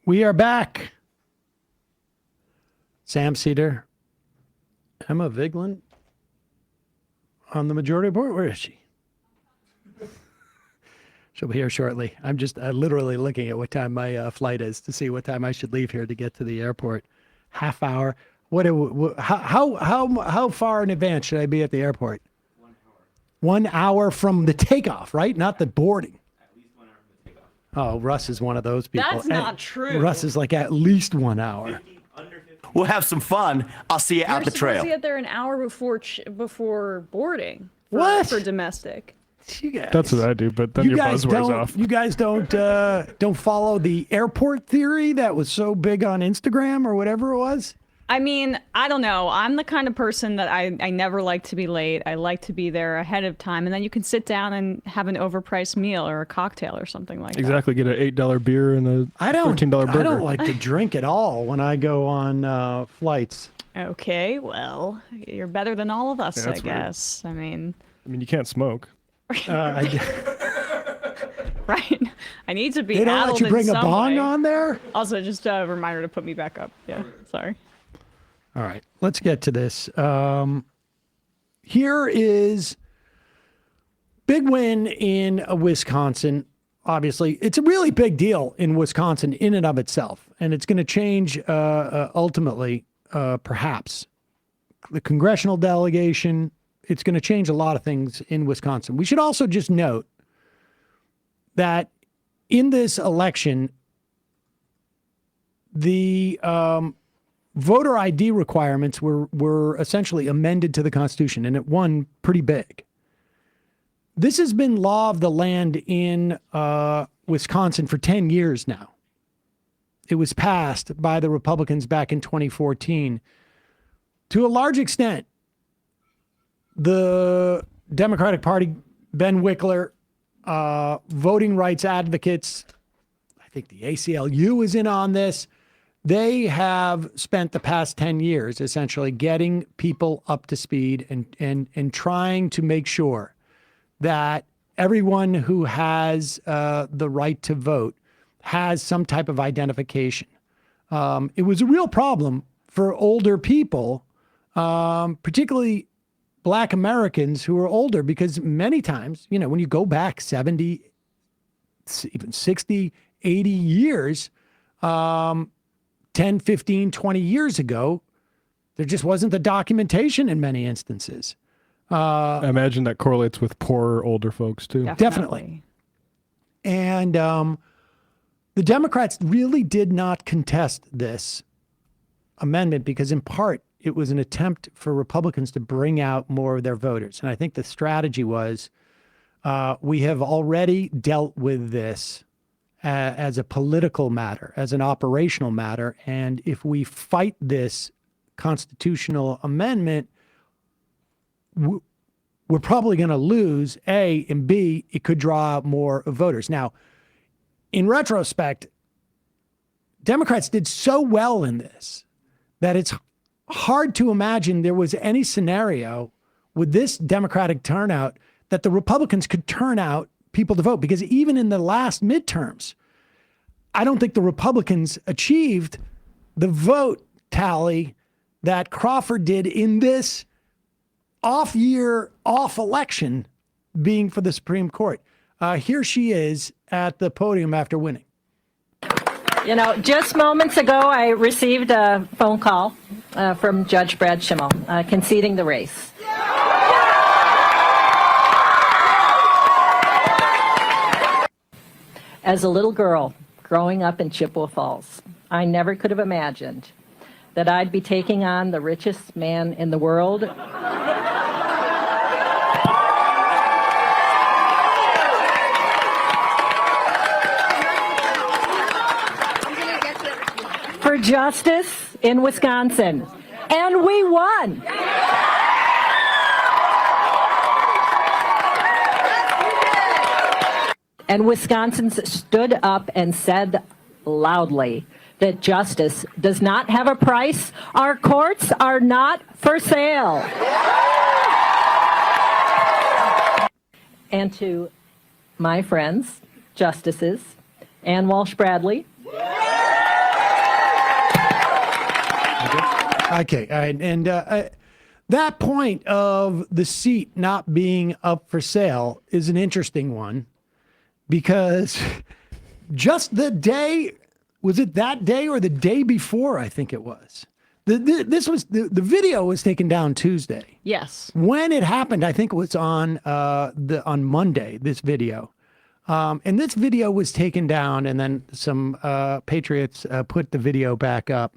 We are back. Sam Seder, Emma Vigeland on the majority report. Where is she? She'll be here shortly. I'm just literally looking at what time my flight is to see what time I should leave here to get to the airport. Half hour. How far in advance should I be at the airport? 1 hour from the takeoff, right? Not the boarding. At least 1 hour from the takeoff. Oh, Russ is one of those people. That's not true. Russ is like at least 1 hour. 50, under 50. We'll have some fun. I'll see you out the trail. You're supposed to get there an hour before boarding. What? For domestic. You guys, That's what I do, but then your buzz wears off. You guys don't follow the airport theory that was so big on Instagram or whatever it was? I mean, I don't know. I'm the kind of person that I never like to be late. I like to be there ahead of time, and then you can sit down and have an overpriced meal or a cocktail or something like that. Exactly. Get an $8 beer and a $13 burger. I don't like to drink at all when I go on flights. Okay, well, you're better than all of us, Yeah, I that's guess. I mean, you can't smoke. right. I need to be. They don't let you bring a bong on there? Also, just a reminder to put me back up. Yeah, sorry. All right, let's get to this. Here is big win in Wisconsin. Obviously, it's a really big deal in Wisconsin in and of itself, and it's going to change ultimately, perhaps, the congressional delegation. It's going to change a lot of things in Wisconsin. We should also just note that in this election, the voter ID requirements were essentially amended to the Constitution, and it won pretty big. This has been law of the land in Wisconsin for 10 years now. It was passed by the Republicans back in 2014. To a large extent, the Democratic Party, Ben Wickler, voting rights advocates, I think the ACLU is in on this. They have spent the past 10 years essentially getting people up to speed and trying to make sure that everyone who has the right to vote has some type of identification. It was a real problem for older people, particularly Black Americans who are older, because many times, when you go back 70, even 60, 80 years, 10, 15, 20 years ago, there just wasn't the documentation in many instances. I imagine that correlates with poorer older folks too. Definitely. And the Democrats really did not contest this amendment because in part it was an attempt for Republicans to bring out more of their voters. And I think the strategy was we have already dealt with this as a political matter, as an operational matter. And if we fight this constitutional amendment, we're probably going to lose, A, and B, it could draw out more voters. Now, in retrospect, Democrats did so well in this that it's hard to imagine there was any scenario with this Democratic turnout that the Republicans could turn out people to vote. Because even in the last midterms, I don't think the Republicans achieved the vote tally that Crawford did in this off year, off election being for the Supreme Court. Here she is at the podium after winning. Just moments ago, I received a phone call from Judge Brad Schimmel conceding the race. As a little girl growing up in Chippewa Falls, I never could have imagined that I'd be taking on the richest man in the world. For justice in Wisconsin. And we won. And Wisconsins stood up and said loudly that justice does not have a price. Our courts are not for sale. And to my friends, justices, Ann Walsh Bradley, Okay. All right. And that point of the seat not being up for sale is an interesting one because just the day, was it that day or the day before? I think it was. The video was taken down Tuesday. Yes. When it happened, I think it was on Monday, this video. And this video was taken down, and then some patriots put the video back up.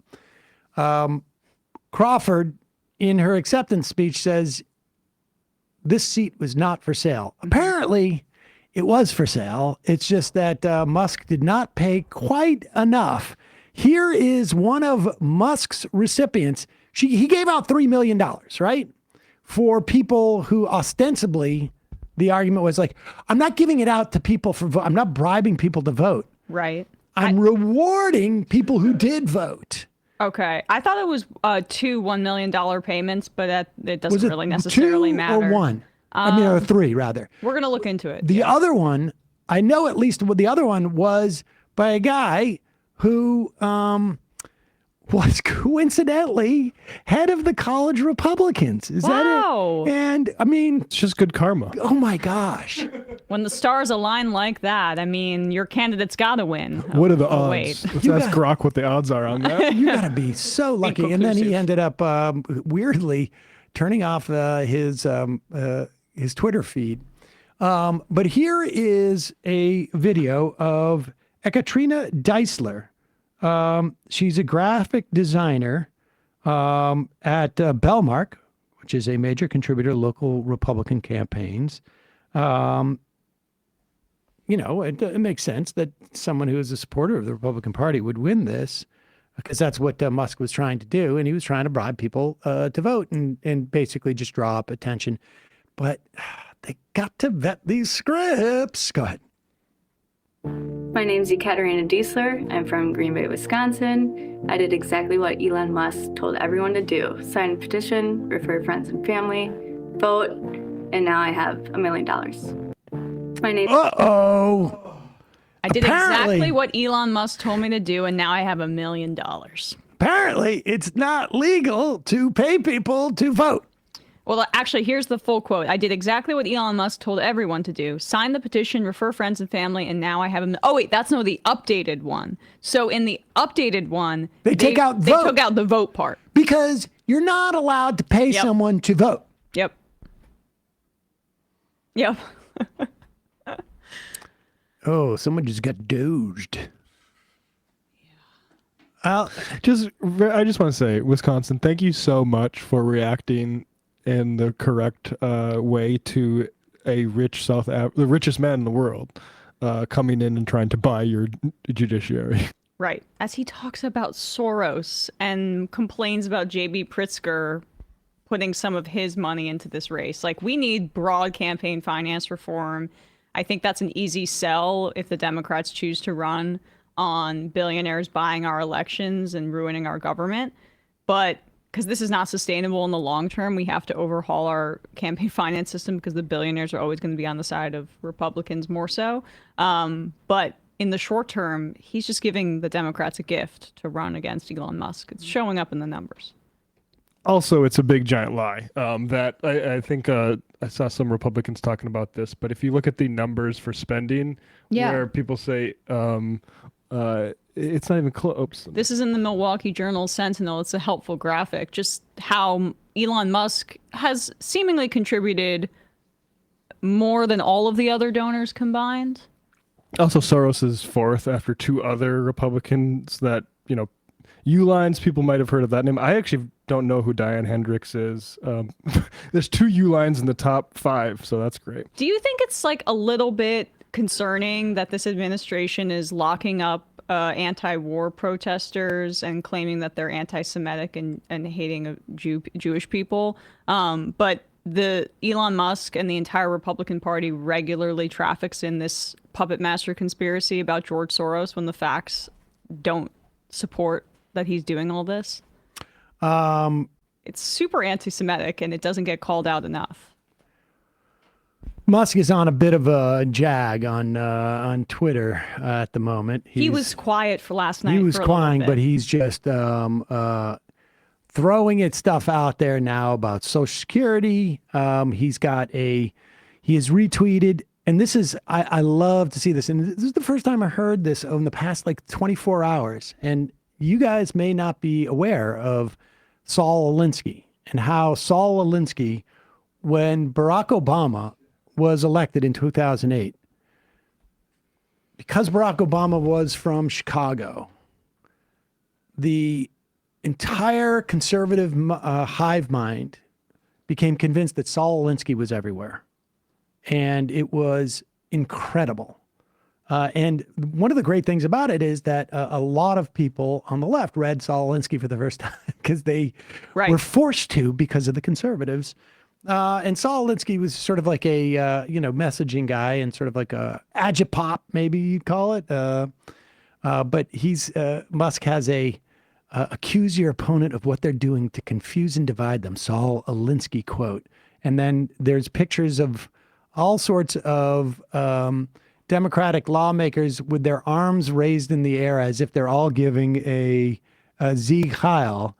Crawford, in her acceptance speech, says this seat was not for sale. Apparently, it was for sale. It's just that Musk did not pay quite enough. Here is one of Musk's recipients. He gave out $3 million, right? For people who ostensibly, the argument was like, I'm not giving it out to people for vote. I'm not bribing people to vote. Right. I'm rewarding people who did vote. Okay. I thought it was two $1 million payments, but it doesn't Was it really necessarily two matter. or one? Or three, rather. We're going to look into it. The other one, I know at least what the other one was by a guy who was coincidentally head of the college Republicans. Is Wow. that it? And I mean, It's just good karma. oh my gosh. When the stars align like that, I mean, your candidate's got to win. What are the Oh, odds? wait. Let's ask Grok what the odds are on that. You got to be so lucky. And then he ended up weirdly turning off his Twitter feed. But here is a video of Ekaterina Deisler. She's a graphic designer at Bellmark, which is a major contributor to local Republican campaigns. It makes sense that someone who is a supporter of the Republican Party would win this because that's what Musk was trying to do. And he was trying to bribe people to vote and basically just draw up attention. But they got to vet these scripts. Go ahead. My name's Ekaterina Deisler. I'm from Green Bay, Wisconsin. I did exactly what Elon Musk told everyone to do. Sign a petition, refer friends and family, vote, and now I have $1 million. My name. Uh-oh. I did Apparently- exactly what Elon Musk told me to do, and now I have $1 million. Apparently, it's not legal to pay people to vote. Well, actually, here's the full quote. I did exactly what Elon Musk told everyone to do. Sign the petition, refer friends and family, and now I have a... Oh, wait, that's no, the updated one. So in the updated one... They took out They vote. took out the vote part. Because you're not allowed to pay Yep. someone to vote. Yep. Yep. Oh, someone just got dozed. I just want to say, Wisconsin, thank you so much for reacting in the correct way to a the richest man in the world, coming in and trying to buy your judiciary. Right. As he talks about Soros and complains about J.B. Pritzker putting some of his money into this race. Like, we need broad campaign finance reform. I think that's an easy sell if the Democrats choose to run on billionaires buying our elections and ruining our government. But because this is not sustainable in the long term, we have to overhaul our campaign finance system because the billionaires are always going to be on the side of Republicans more so. But in the short term, he's just giving the Democrats a gift to run against Elon Musk. It's showing up in the numbers. Also, it's a big giant lie that I think I saw some Republicans talking about this. But if you look at the numbers for spending, where people say it's not even close. Oops. This is in the Milwaukee Journal Sentinel. It's a helpful graphic. Just how Elon Musk has seemingly contributed more than all of the other donors combined. Also, Soros is fourth after two other Republicans that, Ulines, people might have heard of that name. I actually don't know who Diane Hendricks is. There's two Ulines in the top 5, so that's great. Do you think it's like a little bit concerning that this administration is locking up anti-war protesters and claiming that they're anti-Semitic and hating Jewish people? But the Elon Musk and the entire Republican Party regularly traffics in this puppet master conspiracy about George Soros when the facts don't support that he's doing all this. It's super anti-Semitic and it doesn't get called out enough. Musk is on a bit of a jag on Twitter at the moment. He was quiet for last night. He was for a little quiet, bit. but he's just throwing its stuff out there now about Social Security. He has retweeted, and this is, I love to see this. And this is the first time I heard this in the past like 24 hours. And you guys may not be aware of Saul Alinsky and how Saul Alinsky, when Barack Obama was elected in 2008, because Barack Obama was from Chicago, the entire conservative hive mind became convinced that Saul Alinsky was everywhere. And it was incredible. And one of the great things about it is that a lot of people on the left read Saul Alinsky for the first time because they were forced to because of the conservatives. And Saul Alinsky was sort of like a, messaging guy and sort of like a agitpop, maybe you'd call it. But Musk has a accuse your opponent of what they're doing to confuse and divide them. Saul Alinsky quote. And then there's pictures of all sorts of Democratic lawmakers with their arms raised in the air as if they're all giving a Sieg Heil,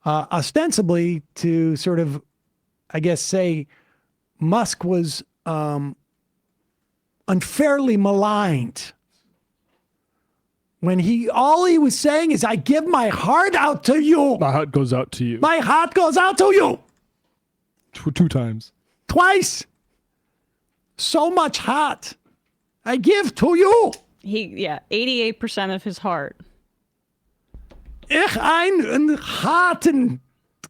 ostensibly to sort of, I guess, say Musk was unfairly maligned when all he was saying is, I give my heart out to you. My heart goes out to you. My heart goes out to you. Two times. Twice. So much heart I give to you. 88% of his heart. Ich ein Harten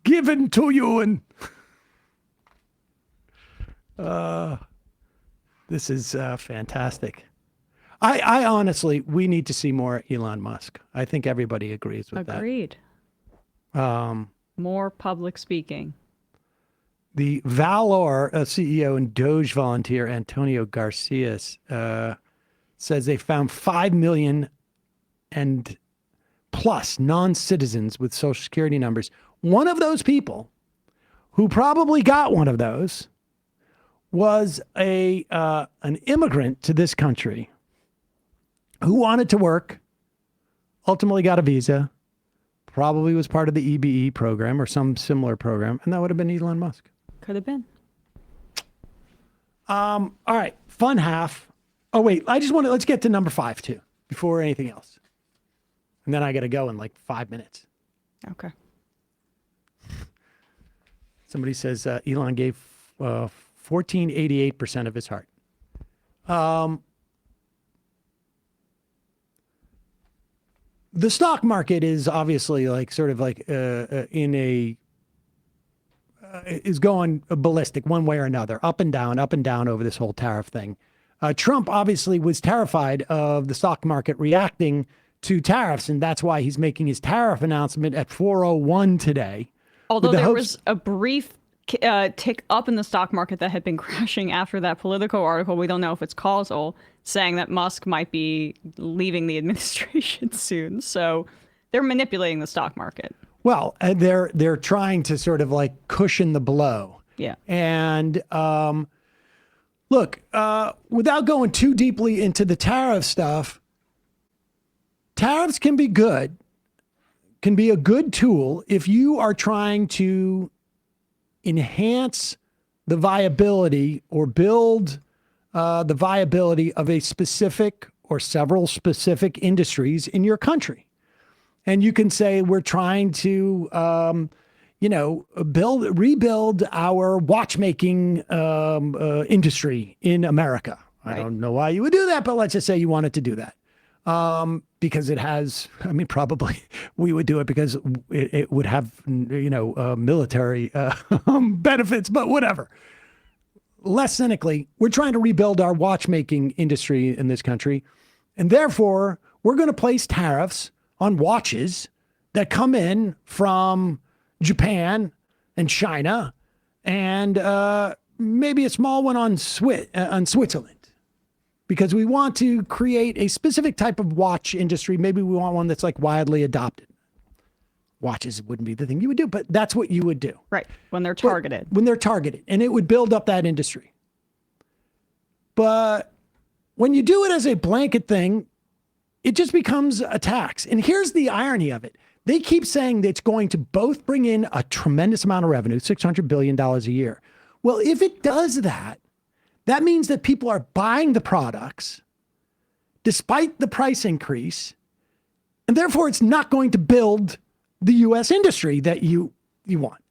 given to you. And this is fantastic. I honestly, we need to see more Elon Musk. I think everybody agrees with that. Agreed. More public speaking. The Valor CEO and Doge volunteer Antonio Garcia says they found 5 million and plus non-citizens with Social Security numbers. One of those people who probably got one of those was an immigrant to this country who wanted to work, ultimately got a visa, probably was part of the EBE program or some similar program, and that would have been Elon Musk. Could have been. All right, fun half. Oh, wait, let's get to number 5 too, before anything else. And then I got to go in like 5 minutes. Okay. Somebody says Elon gave 1488% of his heart. The stock market is obviously like sort of like is going ballistic one way or another, up and down over this whole tariff thing. Trump obviously was terrified of the stock market reacting to tariffs, and that's why he's making his tariff announcement at 4:01 today. Although there was a brief tick up in the stock market that had been crashing after that Politico article. We don't know if it's causal, saying that Musk might be leaving the administration soon. So they're manipulating the stock market. Well, they're trying to sort of like cushion the blow. Yeah. And look, without going too deeply into the tariff stuff, tariffs can be good, can be a good tool if you are trying to enhance the viability or build the viability of a specific or several specific industries in your country. And you can say, we're trying to, rebuild our watchmaking industry in America. Right. I don't know why you would do that, but let's just say you wanted to do that. Because it has, probably we would do it because it would have, military benefits, but whatever. Less cynically, we're trying to rebuild our watchmaking industry in this country. And therefore, we're going to place tariffs on watches that come in from Japan and China and maybe a small one on Switzerland. Because we want to create a specific type of watch industry. Maybe we want one that's like widely adopted. Watches wouldn't be the thing you would do, but that's what you would do. Right, when they're targeted. When they're targeted, and it would build up that industry. But when you do it as a blanket thing, it just becomes a tax. And here's the irony of it. They keep saying that it's going to both bring in a tremendous amount of revenue, $600 billion a year. Well, if it does that, that means that people are buying the products despite the price increase, and therefore it's not going to build the U.S. industry that you want.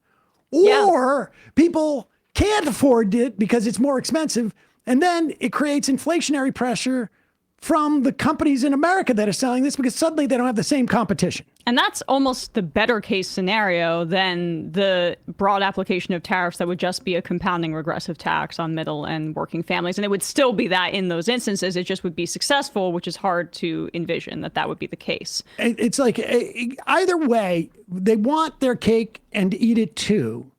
Or people can't afford it because it's more expensive, and then it creates inflationary pressure from the companies in America that are selling this because suddenly they don't have the same competition. And that's almost the better case scenario than the broad application of tariffs that would just be a compounding regressive tax on middle and working families. And it would still be that in those instances. It just would be successful, which is hard to envision that would be the case. It's like either way, they want their cake and eat it too.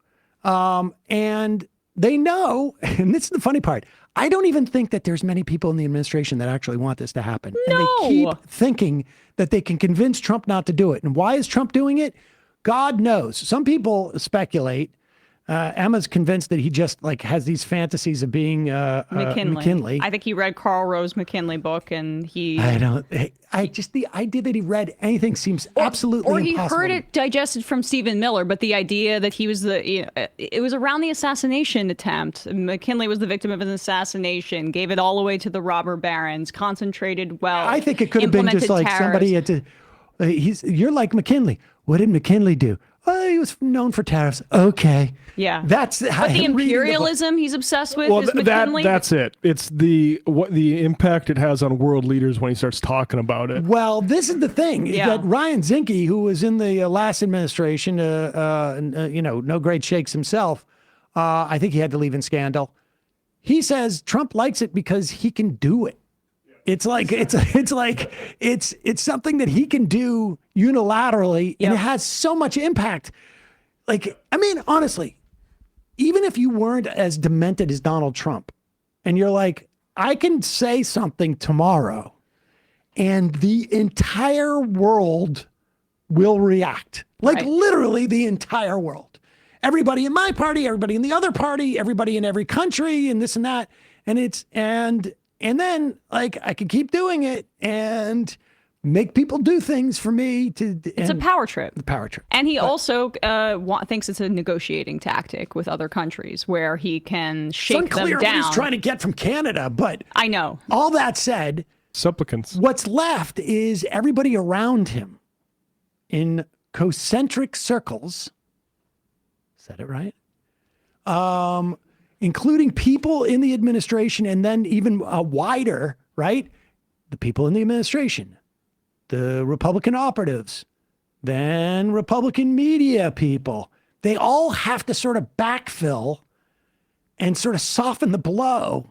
And they know, and this is the funny part, I don't even think that there's many people in the administration that actually want this to happen. No. And they keep thinking that they can convince Trump not to do it. And why is Trump doing it? God knows. Some people speculate. Emma's convinced that he just has these fantasies of being McKinley. I think he read Carl Rose McKinley book, and he. I just the idea that he read anything seems absolutely or he impossible. heard it digested from Stephen Miller, but the idea that he was it was around the assassination attempt. McKinley was the victim of an assassination, gave it all away to the robber barons, concentrated wealth. I think it could have been just like tariffs. somebody had to. You're like McKinley. What did McKinley do? Oh, he was known for tariffs. Okay. Yeah. That's but the imperialism he's obsessed with is McKinley. That's it. It's the impact it has on world leaders when he starts talking about it. Well, this is the thing that Ryan Zinke, who was in the last administration, no great shakes himself. I think he had to leave in scandal. He says Trump likes it because he can do it. It's something that he can do unilaterally, and it has so much impact. Honestly, even if you weren't as demented as Donald Trump, and you're like, I can say something tomorrow, and the entire world will react. Literally the entire world. Everybody in my party, everybody in the other party, everybody in every country, and this and that. And then I can keep doing it and make people do things for me. It's a power trip. The power trip. And he also thinks it's a negotiating tactic with other countries where he can shake them down. What he's trying to get from Canada, but I know. All that said, supplicants. What's left is everybody around him in concentric circles. Said it right? Including people in the administration, and then even wider, right? The people in the administration, the Republican operatives, then Republican media people. They all have to sort of backfill and sort of soften the blow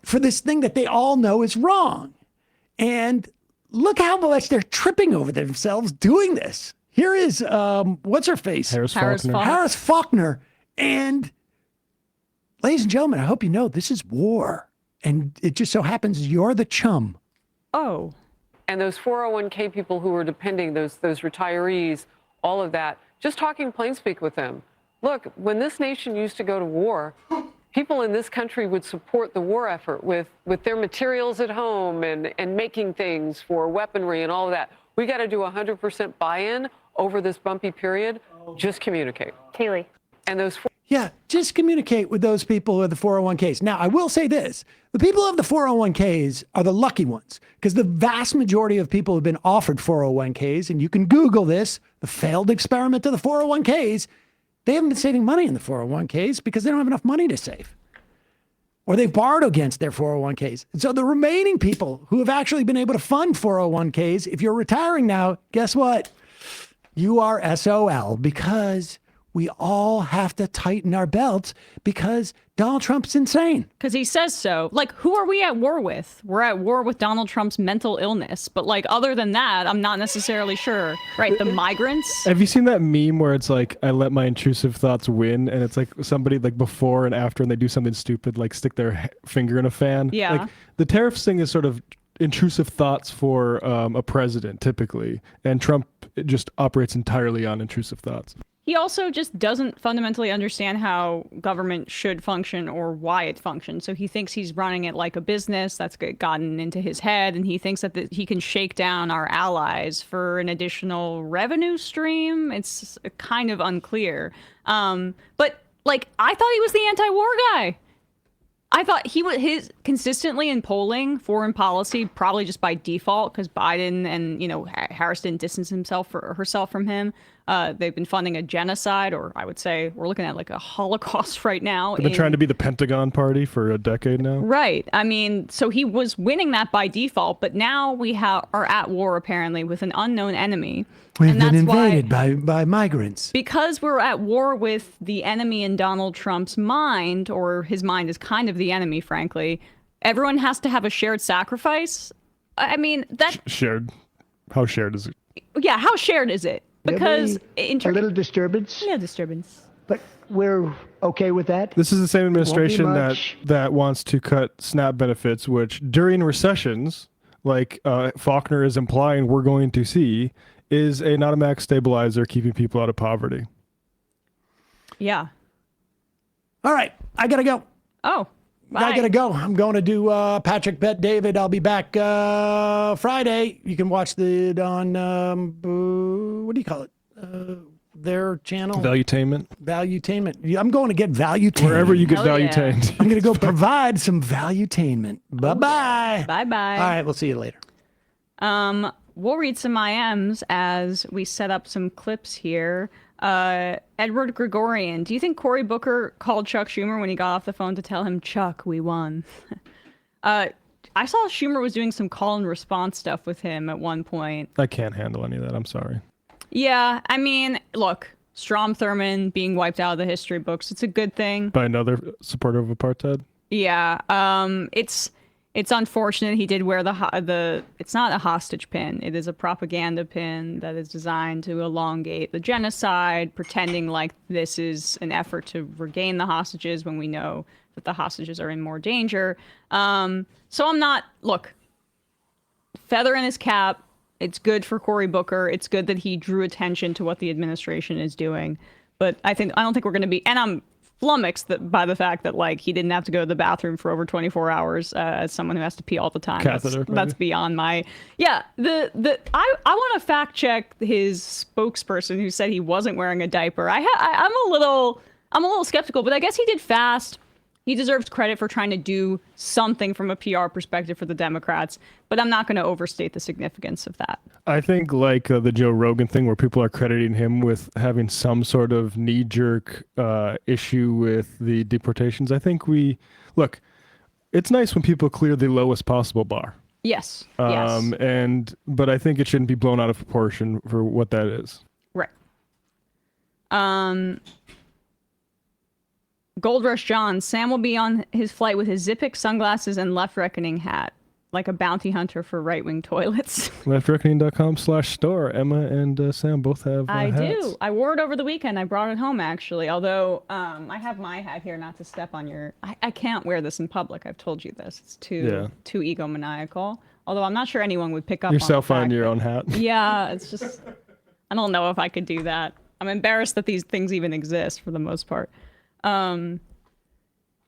for this thing that they all know is wrong. And look how much they're tripping over themselves doing this. Here is, what's her face? Harris Faulkner. And ladies and gentlemen, I hope you know this is war. And it just so happens you're the chum. Oh. And those 401k people who are depending, those retirees, all of that, just talking plain speak with them. Look, when this nation used to go to war, people in this country would support the war effort with their materials at home and making things for weaponry and all of that. We got to do 100% buy-in over this bumpy period. Just communicate. Kaylee. And those just communicate with those people who have the 401ks. Now, I will say this. The people who have the 401ks are the lucky ones because the vast majority of people who have been offered 401ks, and you can Google this, the failed experiment of the 401ks, they haven't been saving money in the 401ks because they don't have enough money to save. Or they've borrowed against their 401ks. And so the remaining people who have actually been able to fund 401ks, if you're retiring now, guess what? You are SOL because we all have to tighten our belts because Donald Trump's insane. Because he says so. Who are we at war with? We're at war with Donald Trump's mental illness. But other than that, I'm not necessarily sure. Right, the migrants. Have you seen that meme where it's I let my intrusive thoughts win? And it's somebody before and after, and they do something stupid, stick their finger in a fan. Yeah. The tariffs thing is sort of intrusive thoughts for a president, typically. And Trump just operates entirely on intrusive thoughts. he also just doesn't fundamentally understand how government should function or why it functions. So he thinks he's running it like a business. That's gotten into his head, and he thinks that he can shake down our allies for an additional revenue stream. It's kind of unclear. But like, I thought he was the anti-war guy. I thought he was consistently in polling, foreign policy, probably just by default, because Biden and Harris didn't distance herself from him. They've been funding a genocide, or I would say we're looking at like a Holocaust right now. They've been trying to be the Pentagon party for a decade now. Right. I mean, so he was winning that by default, but now we are at war apparently with an unknown enemy. We've and been that's why, invaded by migrants. because we're at war with the enemy in Donald Trump's mind, or his mind is kind of the enemy, frankly. Everyone has to have a shared sacrifice. I mean, that Shared. How shared is it? yeah. How shared is it? Because a little disturbance, yeah, disturbance. but we're okay with that. This is the same administration much. that wants to cut SNAP benefits, which during recessions, like Faulkner is implying we're going to see, is an automatic stabilizer keeping people out of poverty. Yeah. All right, I gotta go. Oh. Bye. I gotta go. I'm going to do Patrick Bet David. I'll be back Friday. You can watch it on what do you call it? Their channel. Valuetainment. Valuetainment. Yeah, I'm going to get valuetainment. Wherever you get Hell yeah. valuetained. I'm going to go provide some valuetainment. Bye-bye. Bye-bye. All right, we'll see you later. We'll read some IMs as we set up some clips here. Edward Gregorian, do you think Cory Booker called Chuck Schumer when he got off the phone to tell him, Chuck, we won? I saw Schumer was doing some call and response stuff with him at one point. I can't handle any of that. I'm sorry. Yeah, I mean, look, Strom Thurmond being wiped out of the history books, it's a good thing. By another supporter of apartheid? Yeah, it's unfortunate he did wear it's not a hostage pin. It is a propaganda pin that is designed to elongate the genocide, pretending like this is an effort to regain the hostages when we know that the hostages are in more danger. So I'm not, look, feather in his cap. It's good for Cory Booker. It's good that he drew attention to what the administration is doing. But I don't think we're going to be, and I'm flummoxed by the fact that like he didn't have to go to the bathroom for over 24 hours as someone who has to pee all the time. Catheter, that's beyond my. Yeah, I want to fact check his spokesperson who said he wasn't wearing a diaper. I'm a little skeptical, but I guess he did fast. He deserves credit for trying to do something from a PR perspective for the Democrats, but I'm not going to overstate the significance of that. I think like the Joe Rogan thing where people are crediting him with having some sort of knee-jerk issue with the deportations. I think look, it's nice when people clear the lowest possible bar. Yes. Yes. But I think it shouldn't be blown out of proportion for what that is. Right. Gold Rush John, Sam will be on his flight with his Zipic sunglasses and Left Reckoning hat, like a bounty hunter for right-wing toilets. LeftReckoning.com/store. Emma and Sam both have I hats. do. I wore it over the weekend. I brought it home, actually, although I have my hat here not to step on your... I can't wear this in public. I've told you this. It's too egomaniacal. Although I'm not sure anyone would pick up yourself on on your that. own hat. Yeah, it's just... I don't know if I could do that. I'm embarrassed that these things even exist for the most part.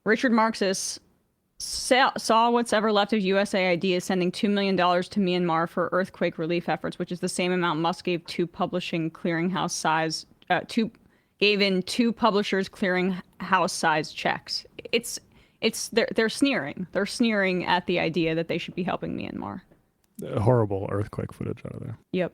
Richard Marxist saw what's ever left of USAID is sending $2 million to Myanmar for earthquake relief efforts, which is the same amount Musk gave two publishing clearinghouse size gave in two publishers clearinghouse size checks. They're sneering. They're sneering at the idea that they should be helping Myanmar. Horrible earthquake footage out of there. Yep.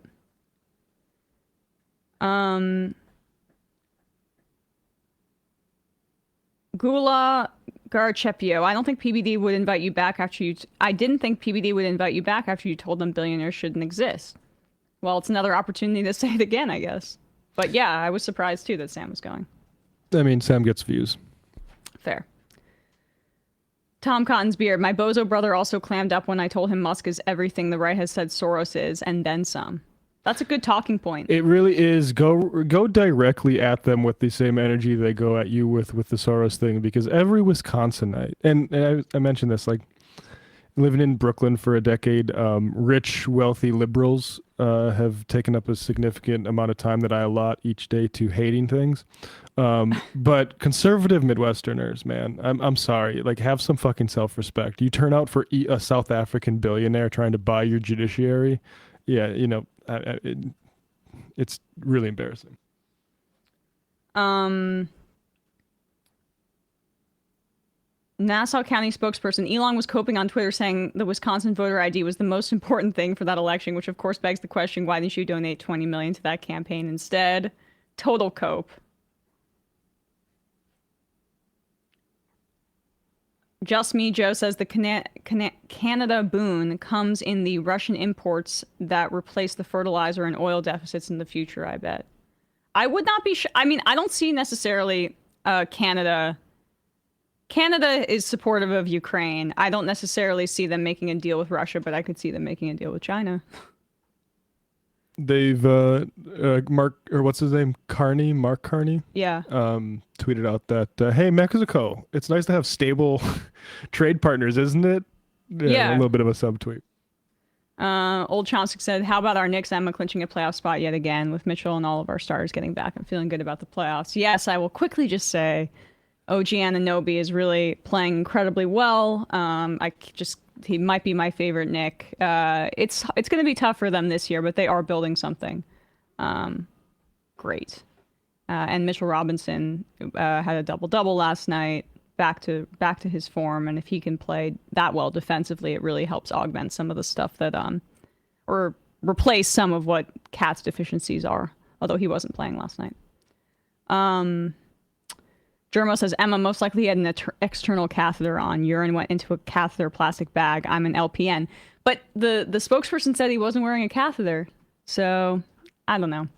Gula Garchepio, I don't think PBD would invite you back after you... I didn't think PBD would invite you back after you told them billionaires shouldn't exist. Well, it's another opportunity to say it again, I guess. But yeah, I was surprised too that Sam was going. I mean, Sam gets views. Fair. Tom Cotton's beard. My bozo brother also clammed up when I told him Musk is everything the right has said Soros is, and then some. That's a good talking point. It really is. Go directly at them with the same energy they go at you with the Soros thing, because every Wisconsinite, and I mentioned this, like living in Brooklyn for a decade, rich, wealthy liberals have taken up a significant amount of time that I allot each day to hating things. But conservative Midwesterners, man, I'm sorry. Like, have some fucking self-respect. You turn out for a South African billionaire trying to buy your judiciary. Yeah, you know, it's really embarrassing. Nassau County spokesperson Elon was coping on Twitter saying the Wisconsin voter ID was the most important thing for that election, which of course begs the question, why didn't you donate $20 million to that campaign instead? Total cope. Just Me Joe says the Canada boon comes in the Russian imports that replace the fertilizer and oil deficits in the future, I bet. I would not be I mean, I don't see necessarily Canada is supportive of Ukraine. I don't necessarily see them making a deal with Russia, but I could see them making a deal with China. They've Mark, or what's his name, Mark Carney, Yeah. tweeted out that hey, Mexico, it's nice to have stable trade partners, isn't it? Yeah. A little bit of a subtweet. Old Chomsky said, how about our Knicks Emma clinching a playoff spot yet again with Mitchell and all of our starters getting back? I'm feeling good about the playoffs. Yes, I will quickly just say OG Anunoby is really playing incredibly well. He might be my favorite Knick. It's going to be tough for them this year, but they are building something great. And Mitchell Robinson had a double-double last night, back to his form. And if he can play that well defensively, it really helps augment some of the stuff that or replace some of what Cat's deficiencies are. Although he wasn't playing last night. Germo says, Emma most likely had an external catheter on. Urine went into a catheter plastic bag. I'm an LPN. But the spokesperson said he wasn't wearing a catheter. So, I don't know.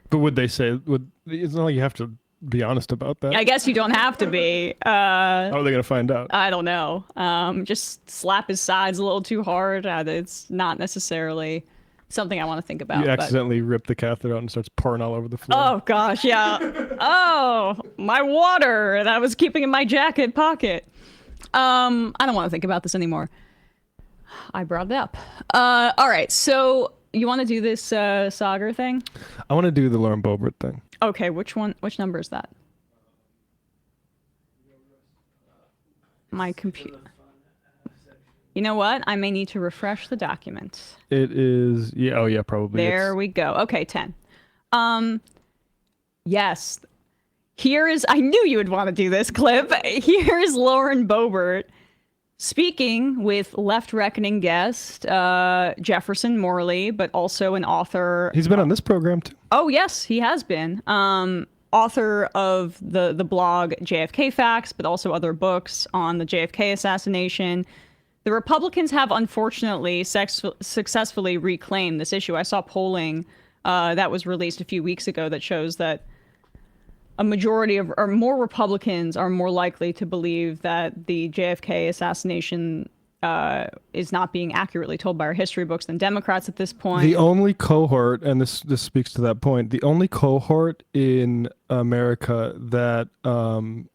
But would they say, it's not like you have to be honest about that. I guess you don't have to be. How are they going to find out? I don't know. Just slap his sides a little too hard. It's not necessarily something I want to think about. You accidentally rip the catheter out and starts pouring all over the floor. Oh, gosh, yeah. Oh, my water that I was keeping in my jacket pocket. I don't want to think about this anymore. I brought it up. All right, so you want to do this Sagar thing? I want to do the Lauren Boebert thing. Okay, which one? Which number is that? My computer. You know what? I may need to refresh the document. It is, yeah, oh yeah, probably. There we go. Okay, 10. Yes. I knew you would want to do this clip. Here is Lauren Boebert speaking with Left Reckoning guest Jefferson Morley, but also an author. He's been on this program too. Oh, yes, he has been. Author of the blog JFK Facts, but also other books on the JFK assassination. The Republicans have unfortunately successfully reclaimed this issue. I saw polling that was released a few weeks ago that shows that a majority of, or more Republicans are more likely to believe that the JFK assassination is not being accurately told by our history books than Democrats at this point. The only cohort, and this speaks to that point, the only cohort in America that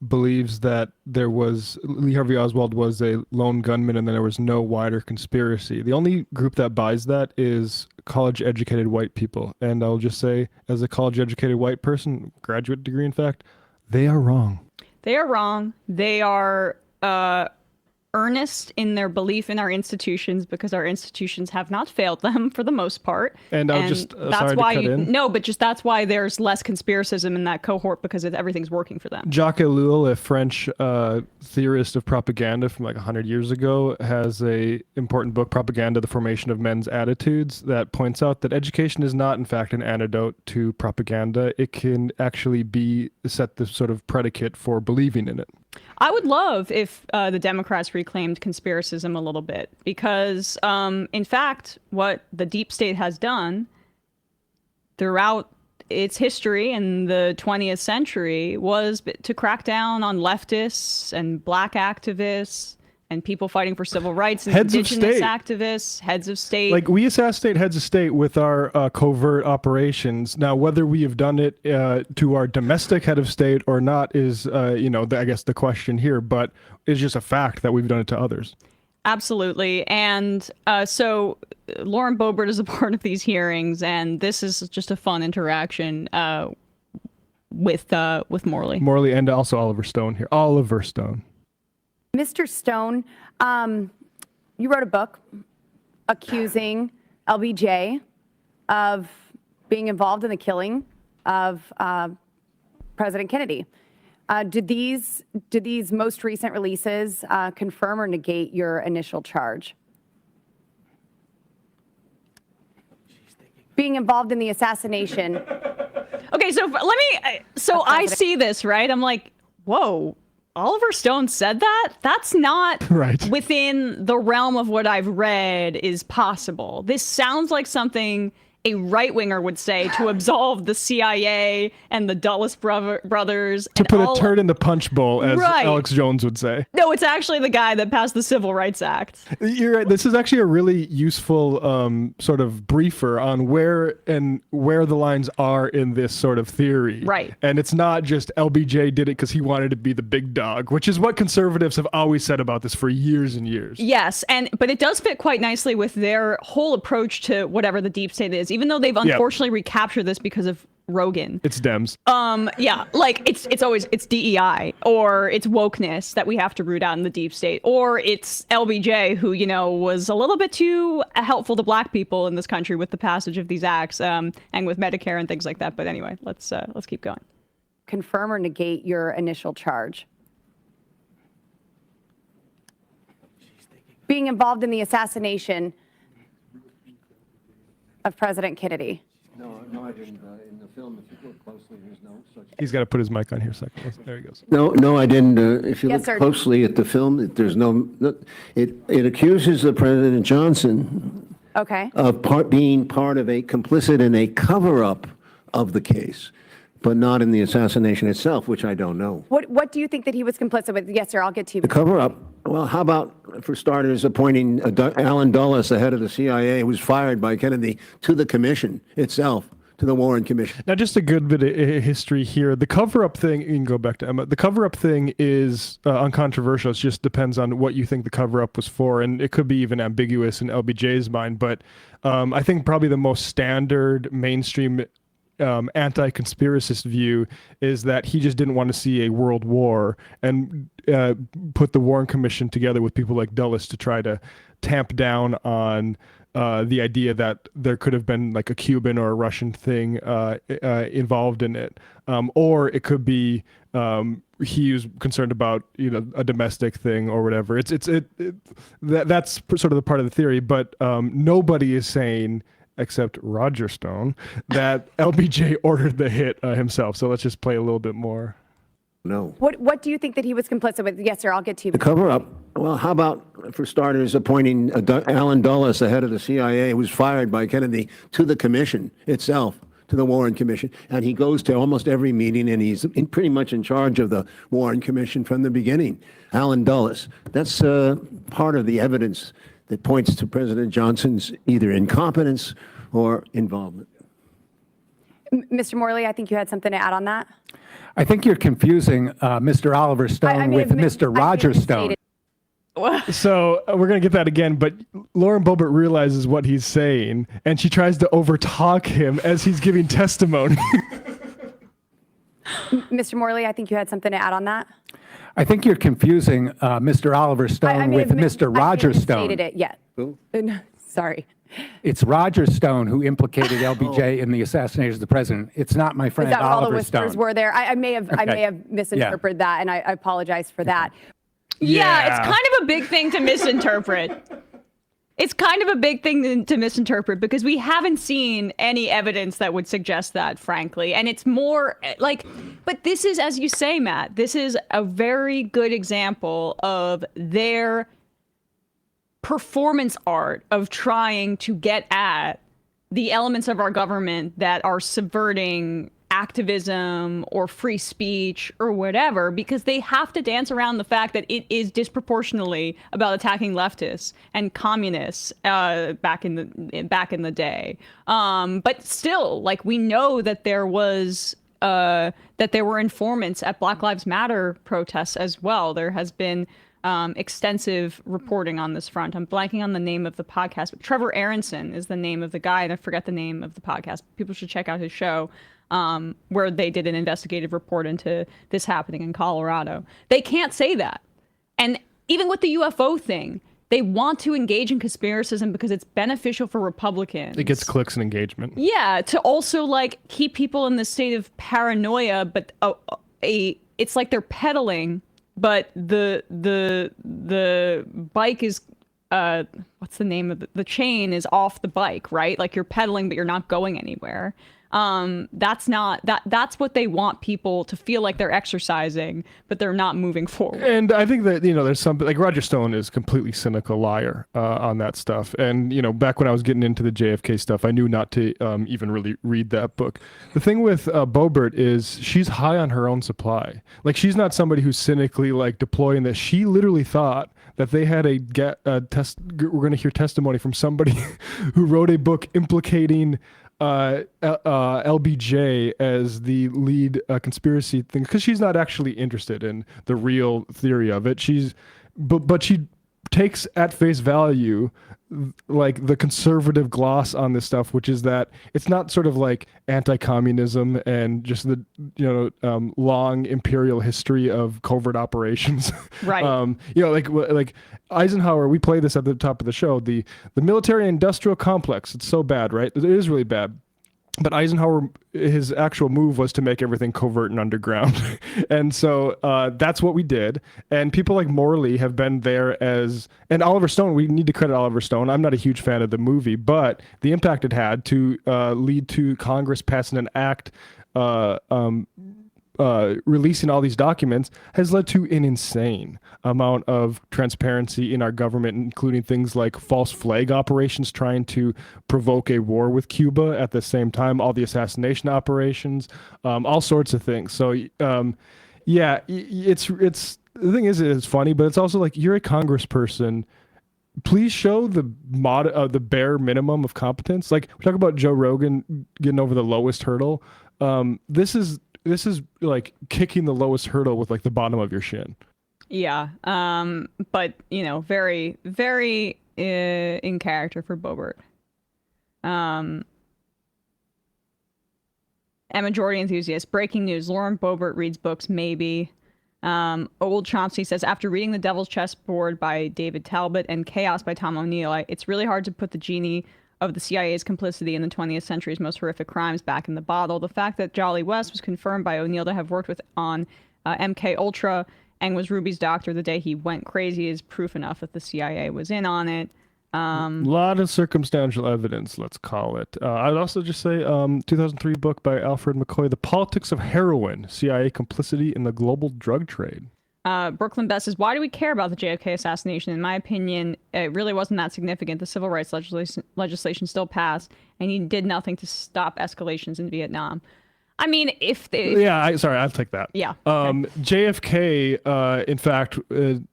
believes that there was, Lee Harvey Oswald was a lone gunman and there was no wider conspiracy. The only group that buys that is college-educated white people. And I'll just say, as a college-educated white person, graduate degree in fact, they are wrong. They are wrong. They are earnest in their belief in our institutions because our institutions have not failed them for the most part. And I'll just that's sorry why to cut in. No, but just that's why there's less conspiracism in that cohort because everything's working for them. Jacques Ellul, a French theorist of propaganda from like 100 years ago, has a important book, Propaganda: The Formation of Men's Attitudes, that points out that education is not in fact an antidote to propaganda. It can actually set the sort of predicate for believing in it. I would love if the Democrats reclaimed conspiracism a little bit because, in fact, what the deep state has done throughout its history in the 20th century was to crack down on leftists and black activists and people fighting for civil rights and indigenous activists, heads of state. Like, we assassinate heads of state with our covert operations. Now, whether we have done it to our domestic head of state or not is, I guess the question here, but it's just a fact that we've done it to others. Absolutely. And so Lauren Boebert is a part of these hearings, and this is just a fun interaction with Morley. Morley and also Oliver Stone here. Oliver Stone. Mr. Stone, you wrote a book accusing LBJ of being involved in the killing of President Kennedy. Did these most recent releases confirm or negate your initial charge? Being involved in the assassination. Okay, so I see this, right? I'm like, whoa, Oliver Stone said that? That's not right within the realm of what I've read is possible. This sounds like something a right-winger would say to absolve the CIA and the Dulles brothers. To put a turd in the punch bowl, as Right. Alex Jones would say. No, it's actually the guy that passed the Civil Rights Act. You're right. This is actually a really useful sort of briefer on where the lines are in this sort of theory. Right. And it's not just LBJ did it because he wanted to be the big dog, which is what conservatives have always said about this for years and years. Yes, but it does fit quite nicely with their whole approach to whatever the deep state is, even though they've unfortunately recaptured this because of Rogan. It's Dems. Yeah, like it's always DEI, or it's wokeness that we have to root out in the deep state, or it's LBJ, who was a little bit too helpful to black people in this country with the passage of these acts, and with Medicare and things like that. But anyway, let's keep going. Confirm or negate your initial charge. Being involved in the assassination of President Kennedy. No, I didn't. In the film, if you look closely, there's no such. He's got to put his mic on here a second. There he goes. No, I didn't. If you Yes, look sir. closely at the film, there's no. It accuses the President Johnson Okay. of being part of a complicit in a cover-up of the case, but not in the assassination itself, which I don't know. What do you think that he was complicit with? Yes, sir. I'll get to you. The cover-up. Well, how about, for starters, appointing Alan Dulles, the head of the CIA, who was fired by Kennedy, to the commission itself, to the Warren Commission. Now, just a good bit of history here. The cover-up thing, you can go back to Emma. The cover-up thing is uncontroversial. It just depends on what you think the cover-up was for, and it could be even ambiguous in LBJ's mind. But I think probably the most standard mainstream anti-conspiracist view is that he just didn't want to see a world war and put the Warren Commission together with people like Dulles to try to tamp down on the idea that there could have been like a Cuban or a Russian thing involved in it, or it could be he was concerned about a domestic thing or whatever. That's sort of the part of the theory, but nobody is saying, except Roger Stone, that LBJ ordered the hit himself. So let's just play a little bit more. No. What do you think that he was complicit with? Yes, sir. I'll get to you. The cover-up. Well, how about, for starters, appointing Alan Dulles, the head of the CIA, who was fired by Kennedy, to the commission itself, to the Warren Commission. And he goes to almost every meeting, and he's pretty much in charge of the Warren Commission from the beginning. Alan Dulles. That's part of the evidence that points to President Johnson's either incompetence or involvement. Mr. Morley, I think you had something to add on that. I think you're confusing Mr. Oliver Stone with Mr. Roger Stone. So we're going to get that again, but Lauren Boebert realizes what he's saying, and she tries to overtalk him as he's giving testimony. Mr. Morley, I think you had something to add on that. I think you're confusing Mr. Oliver Stone with Mr. Roger Stone. I haven't stated it yet. Who? Sorry. It's Roger Stone who implicated LBJ in the assassination of the president. It's not my friend Is that what all the Oliver whispers Stone. were there? I may have misinterpreted that, and I apologize for that. Yeah, it's kind of a big thing to misinterpret. It's kind of a big thing to misinterpret because we haven't seen any evidence that would suggest that, frankly. And it's more like, but this is, as you say, Matt, this is a very good example of their performance art of trying to get at the elements of our government that are subverting activism or free speech or whatever, because they have to dance around the fact that it is disproportionately about attacking leftists and communists back in the day. But still, like, we know that there was that there were informants at Black Lives Matter protests as well. There has been extensive reporting on this front. I'm blanking on the name of the podcast, but Trevor Aronson is the name of the guy, and I forget the name of the podcast. People should check out his show, where they did an investigative report into this happening in Colorado. They can't say that. And even with the UFO thing, they want to engage in conspiracism because it's beneficial for Republicans. It gets clicks and engagement. Yeah, to also like keep people in this state of paranoia, but it's like they're pedaling, but the bike is what's the name of the chain is off the bike, right? Like you're pedaling, but you're not going anywhere. That's what they want people to feel like they're exercising, but they're not moving forward. And I think that, there's something like Roger Stone is a completely cynical liar on that stuff. And, back when I was getting into the JFK stuff, I knew not to even really read that book. The thing with Boebert is she's high on her own supply. Like she's not somebody who's cynically like deploying this. She literally thought that they had we're going to hear testimony from somebody who wrote a book implicating LBJ as the lead conspiracy thing, because she's not actually interested in the real theory of it. But she takes at face value like the conservative gloss on this stuff, which is that it's not sort of like anti-communism and just the long imperial history of covert operations. Right. Like Eisenhower, we play this at the top of the show, the military industrial complex. It's so bad, right? It is really bad. But Eisenhower, his actual move was to make everything covert and underground. And so that's what we did. And people like Morley have been there and Oliver Stone, we need to credit Oliver Stone. I'm not a huge fan of the movie, but the impact it had to lead to Congress passing an act releasing all these documents has led to an insane amount of transparency in our government, including things like false flag operations trying to provoke a war with Cuba at the same time, all the assassination operations, all sorts of things. So, yeah, it's the thing is, it's funny, but it's also like you're a congressperson. Please show the bare minimum of competence. Like we talk about Joe Rogan getting over the lowest hurdle. This is like kicking the lowest hurdle with like the bottom of your shin. Yeah. But very, very in character for Boebert. A majority enthusiast. Breaking news. Lauren Boebert reads books, maybe. Old Chomsky says, after reading The Devil's Chessboard by David Talbot and Chaos by Tom O'Neill, it's really hard to put the genie of the CIA's complicity in the 20th century's most horrific crimes back in the bottle. The fact that Jolly West was confirmed by O'Neill to have worked on MK Ultra and was Ruby's doctor the day he went crazy is proof enough that the CIA was in on it. A lot of circumstantial evidence, let's call it. I'd also just say 2003 book by Alfred McCoy, The Politics of Heroin, CIA Complicity in the Global Drug Trade. Brooklyn Best says, why do we care about the JFK assassination? In my opinion, it really wasn't that significant. The civil rights legislation still passed, and he did nothing to stop escalations in Vietnam. I mean, I'll take that. Yeah. JFK, in fact,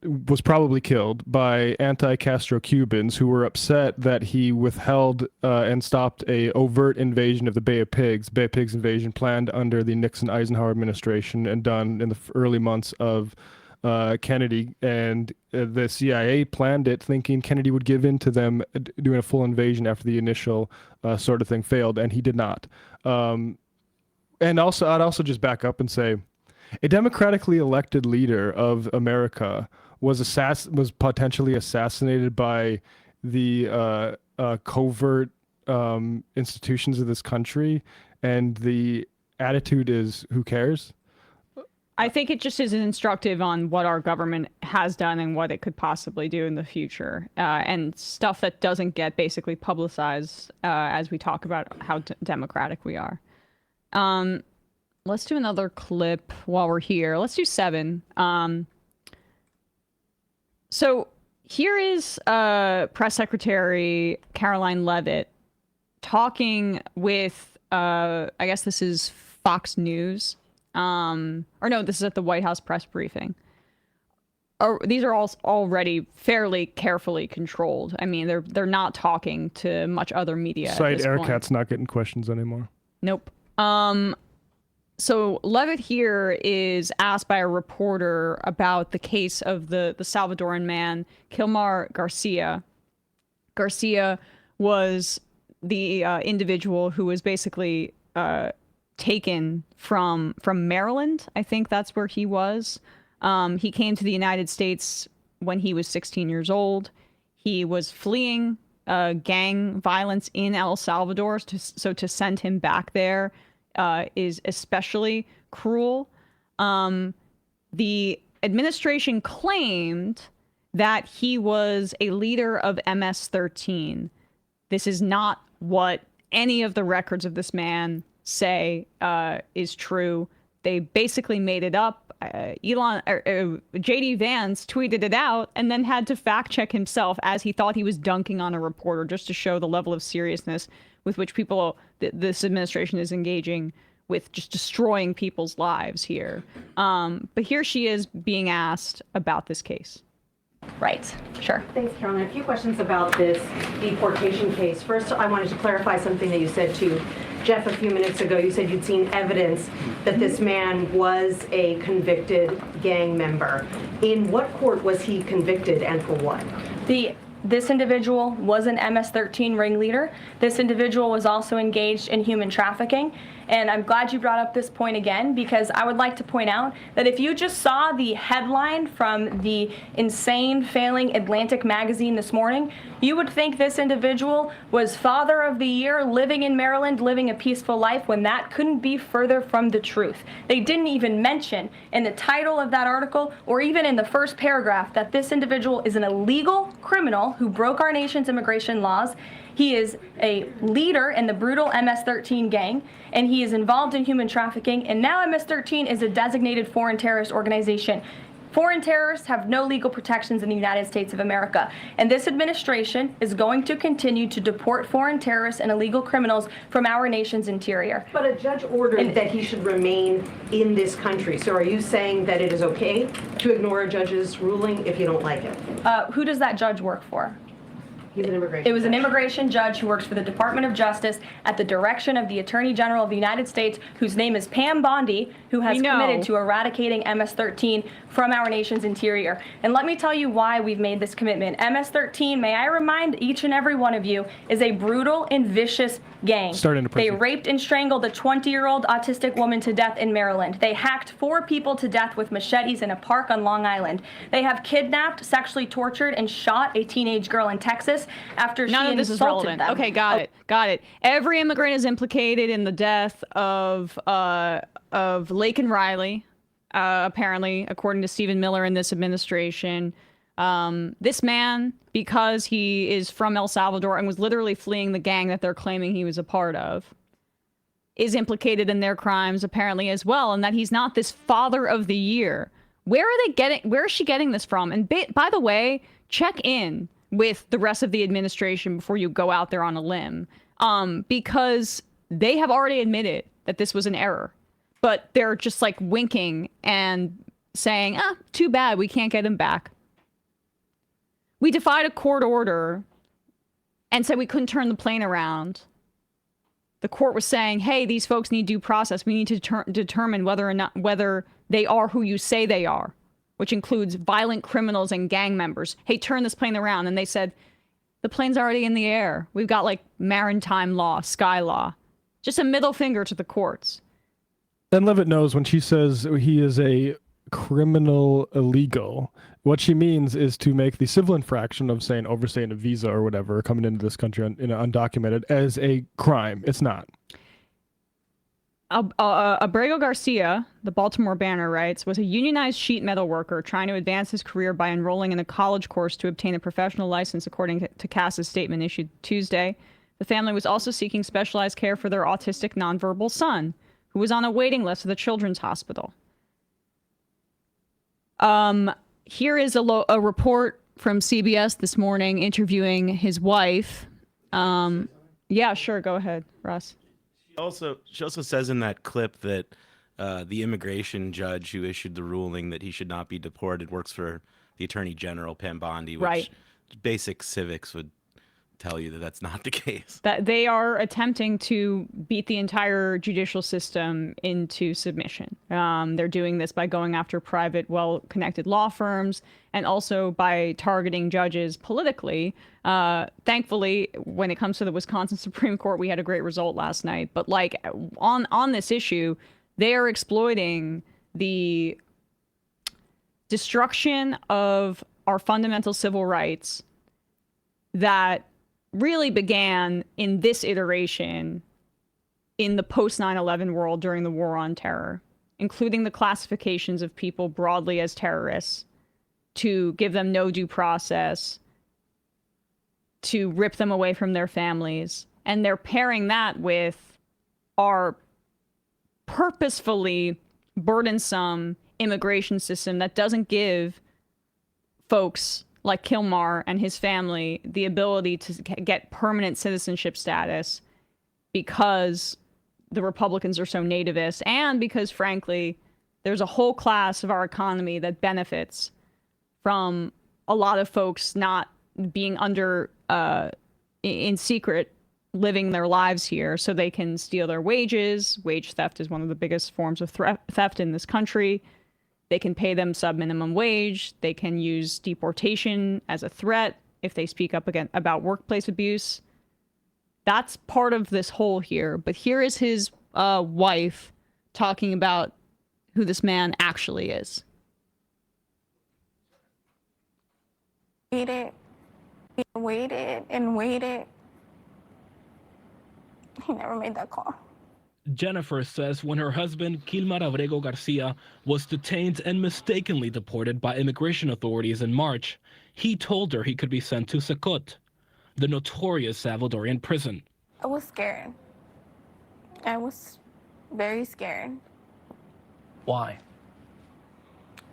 was probably killed by anti-Castro Cubans who were upset that he withheld and stopped a overt invasion of the Bay of Pigs. Bay of Pigs invasion planned under the Nixon-Eisenhower administration and done in the early months of Kennedy, and the CIA planned it thinking Kennedy would give in to them doing a full invasion after the initial sort of thing failed, and he did not. And also, I'd also just back up and say, a democratically elected leader of America was potentially assassinated by the covert institutions of this country, and the attitude is, who cares? I think it just is instructive on what our government has done and what it could possibly do in the future, and stuff that doesn't get basically publicized as we talk about how democratic we are. Let's do another clip while we're here. Let's do 7. So here is Press Secretary Caroline Leavitt talking with, I guess this is Fox News. Or no, this is at the White House press briefing. These are all already fairly carefully controlled. I mean, they're not talking to much other media. Site Aircat's not getting questions anymore. Nope. So Levitt here is asked by a reporter about the case of the Salvadoran man, Kilmar Garcia. Garcia was the individual who was basically taken from Maryland. I think that's where he was. He came to the United States when he was 16 years old. He was fleeing gang violence in El Salvador, so to send him back there is especially cruel. The administration claimed that he was a leader of MS-13. This is not what any of the records of this man say is true. They basically made it up. JD Vance tweeted it out and then had to fact check himself as he thought he was dunking on a reporter, just to show the level of seriousness with which this administration is engaging with just destroying people's lives here. But here she is being asked about this case. Right, sure. Thanks, Carolyn. A few questions about this deportation case. First, I wanted to clarify something that you said to Jeff a few minutes ago. You said you'd seen evidence that this man was a convicted gang member. In what court was he convicted and for what? This individual was an MS-13 ringleader. This individual was also engaged in human trafficking. And I'm glad you brought up this point again, because I would like to point out that if you just saw the headline from the insane failing Atlantic magazine this morning, you would think this individual was Father of the Year, living in Maryland, living a peaceful life, when that couldn't be further from the truth. They didn't even mention in the title of that article, or even in the first paragraph, that this individual is an illegal criminal who broke our nation's immigration laws. He is a leader in the brutal MS-13 gang, and he is involved in human trafficking, and now MS-13 is a designated foreign terrorist organization. Foreign terrorists have no legal protections in the United States of America, and this administration is going to continue to deport foreign terrorists and illegal criminals from our nation's interior. But a judge ordered that he should remain in this country. So are you saying that it is okay to ignore a judge's ruling if you don't like it? Who does that judge work for? He's an immigration It was an immigration judge who works for the Department of Justice at the direction of the Attorney General of the United States, whose name is Pam Bondi, who has committed to eradicating MS-13 from our nation's interior. And let me tell you why we've made this commitment. MS-13, may I remind each and every one of you, is a brutal and vicious gang. They raped and strangled a 20-year-old autistic woman to death in Maryland. They hacked 4 people to death with machetes in a park on Long Island. They have kidnapped, sexually tortured, and shot a teenage girl in Texas after she insulted them. None of this is relevant. Okay, got it. Every immigrant is implicated in the death of Laken Riley, apparently, according to Stephen Miller in this administration. This man, because he is from El Salvador and was literally fleeing the gang that they're claiming he was a part of, is implicated in their crimes apparently as well, and that he's not this Father of the Year. Where is she getting this from? And by the way, check in with the rest of the administration before you go out there on a limb, because they have already admitted that this was an error, but they're just like winking and saying, too bad, we can't get him back. We defied a court order and said we couldn't turn the plane around. The court was saying, hey, these folks need due process. We need to determine whether they are who you say they are, which includes violent criminals and gang members. Hey, turn this plane around. And they said, the plane's already in the air. We've got like maritime law, sky law. Just a middle finger to the courts. And Levitt knows when she says he is a criminal illegal, what she means is to make the civil infraction of, saying, overstaying a visa or whatever, coming into this country undocumented, as a crime. It's not. Abrego Garcia, the Baltimore Banner writes, was a unionized sheet metal worker trying to advance his career by enrolling in a college course to obtain a professional license, according to CASA's statement issued Tuesday. The family was also seeking specialized care for their autistic nonverbal son, who was on a waiting list at the Children's Hospital. Here is a report from CBS this morning interviewing his wife. Yeah, sure. Go ahead, Russ. She also says in that clip that the immigration judge who issued the ruling that he should not be deported works for the Attorney General, Pam Bondi, which basic civics would tell you that that's not the case. That they are attempting to beat the entire judicial system into submission. They're doing this by going after private, well-connected law firms, and also by targeting judges politically. Thankfully, when it comes to the Wisconsin Supreme Court, we had a great result last night. But like on this issue, they are exploiting the destruction of our fundamental civil rights that really began in this iteration in the post 9/11 world during the war on terror, including the classifications of people broadly as terrorists, to give them no due process, to rip them away from their families. And they're pairing that with our purposefully burdensome immigration system that doesn't give folks like Kilmar and his family the ability to get permanent citizenship status because the Republicans are so nativist, and because, frankly, there's a whole class of our economy that benefits from a lot of folks not being under, in secret, living their lives here so they can steal their wages. Wage theft is one of the biggest forms of theft in this country. They can pay them sub-minimum wage. They can use deportation as a threat if they speak up again about workplace abuse. That's part of this whole here. But here is his wife talking about who this man actually is. Waited and waited. He never made that call. Jennifer says when her husband, Kilmar Abrego Garcia, was detained and mistakenly deported by immigration authorities in March, he told her he could be sent to Secot, the notorious Salvadorian prison. I was scared. I was very scared. Why?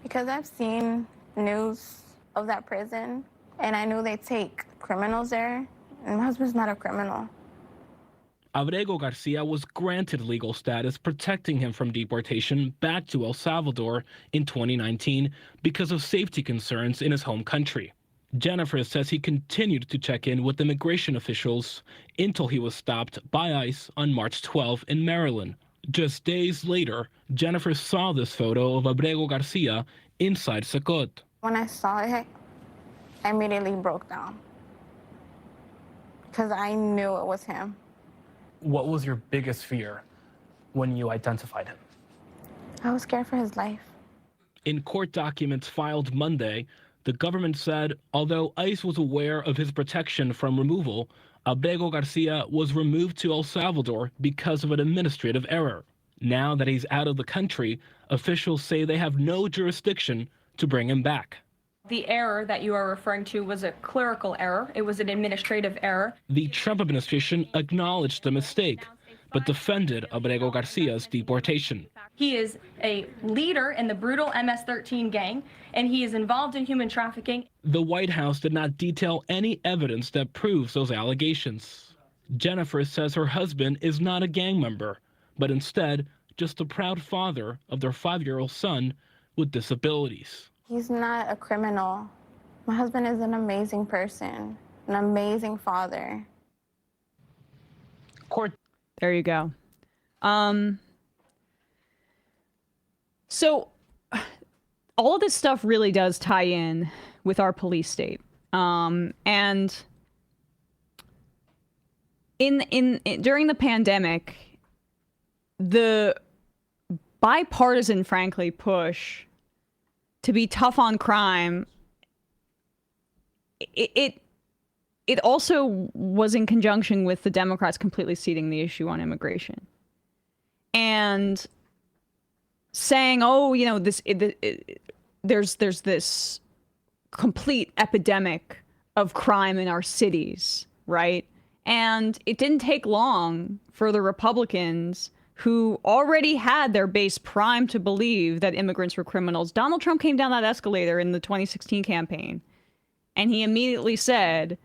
Because I've seen news of that prison, and I knew they take criminals there, and my husband's not a criminal. Abrego Garcia was granted legal status protecting him from deportation back to El Salvador in 2019 because of safety concerns in his home country. Jennifer says he continued to check in with immigration officials until he was stopped by ICE on March 12 in Maryland. Just days later, Jennifer saw this photo of Abrego Garcia inside Secot. When I saw it, I immediately broke down because I knew it was him. What was your biggest fear when you identified him? I was scared for his life. In court documents filed Monday, the government said although ICE was aware of his protection from removal, Abrego Garcia was removed to El Salvador because of an administrative error. Now that he's out of the country, officials say they have no jurisdiction to bring him back. The error that you are referring to was a clerical error. It was an administrative error. The Trump administration acknowledged the mistake, but defended Abrego Garcia's deportation. He is a leader in the brutal MS-13 gang, and he is involved in human trafficking. The White House did not detail any evidence that proves those allegations. Jennifer says her husband is not a gang member, but instead just a proud father of their 5-year-old son with disabilities. He's not a criminal. My husband is an amazing person, an amazing father. There you go. So all of this stuff really does tie in with our police state. And during the pandemic, the bipartisan, frankly, push to be tough on crime, it also was in conjunction with the Democrats completely ceding the issue on immigration and saying, oh, you know, there's this complete epidemic of crime in our cities, right? And it didn't take long for the Republicans, who already had their base primed to believe that immigrants were criminals. Donald Trump came down that escalator in the 2016 campaign, and he immediately said,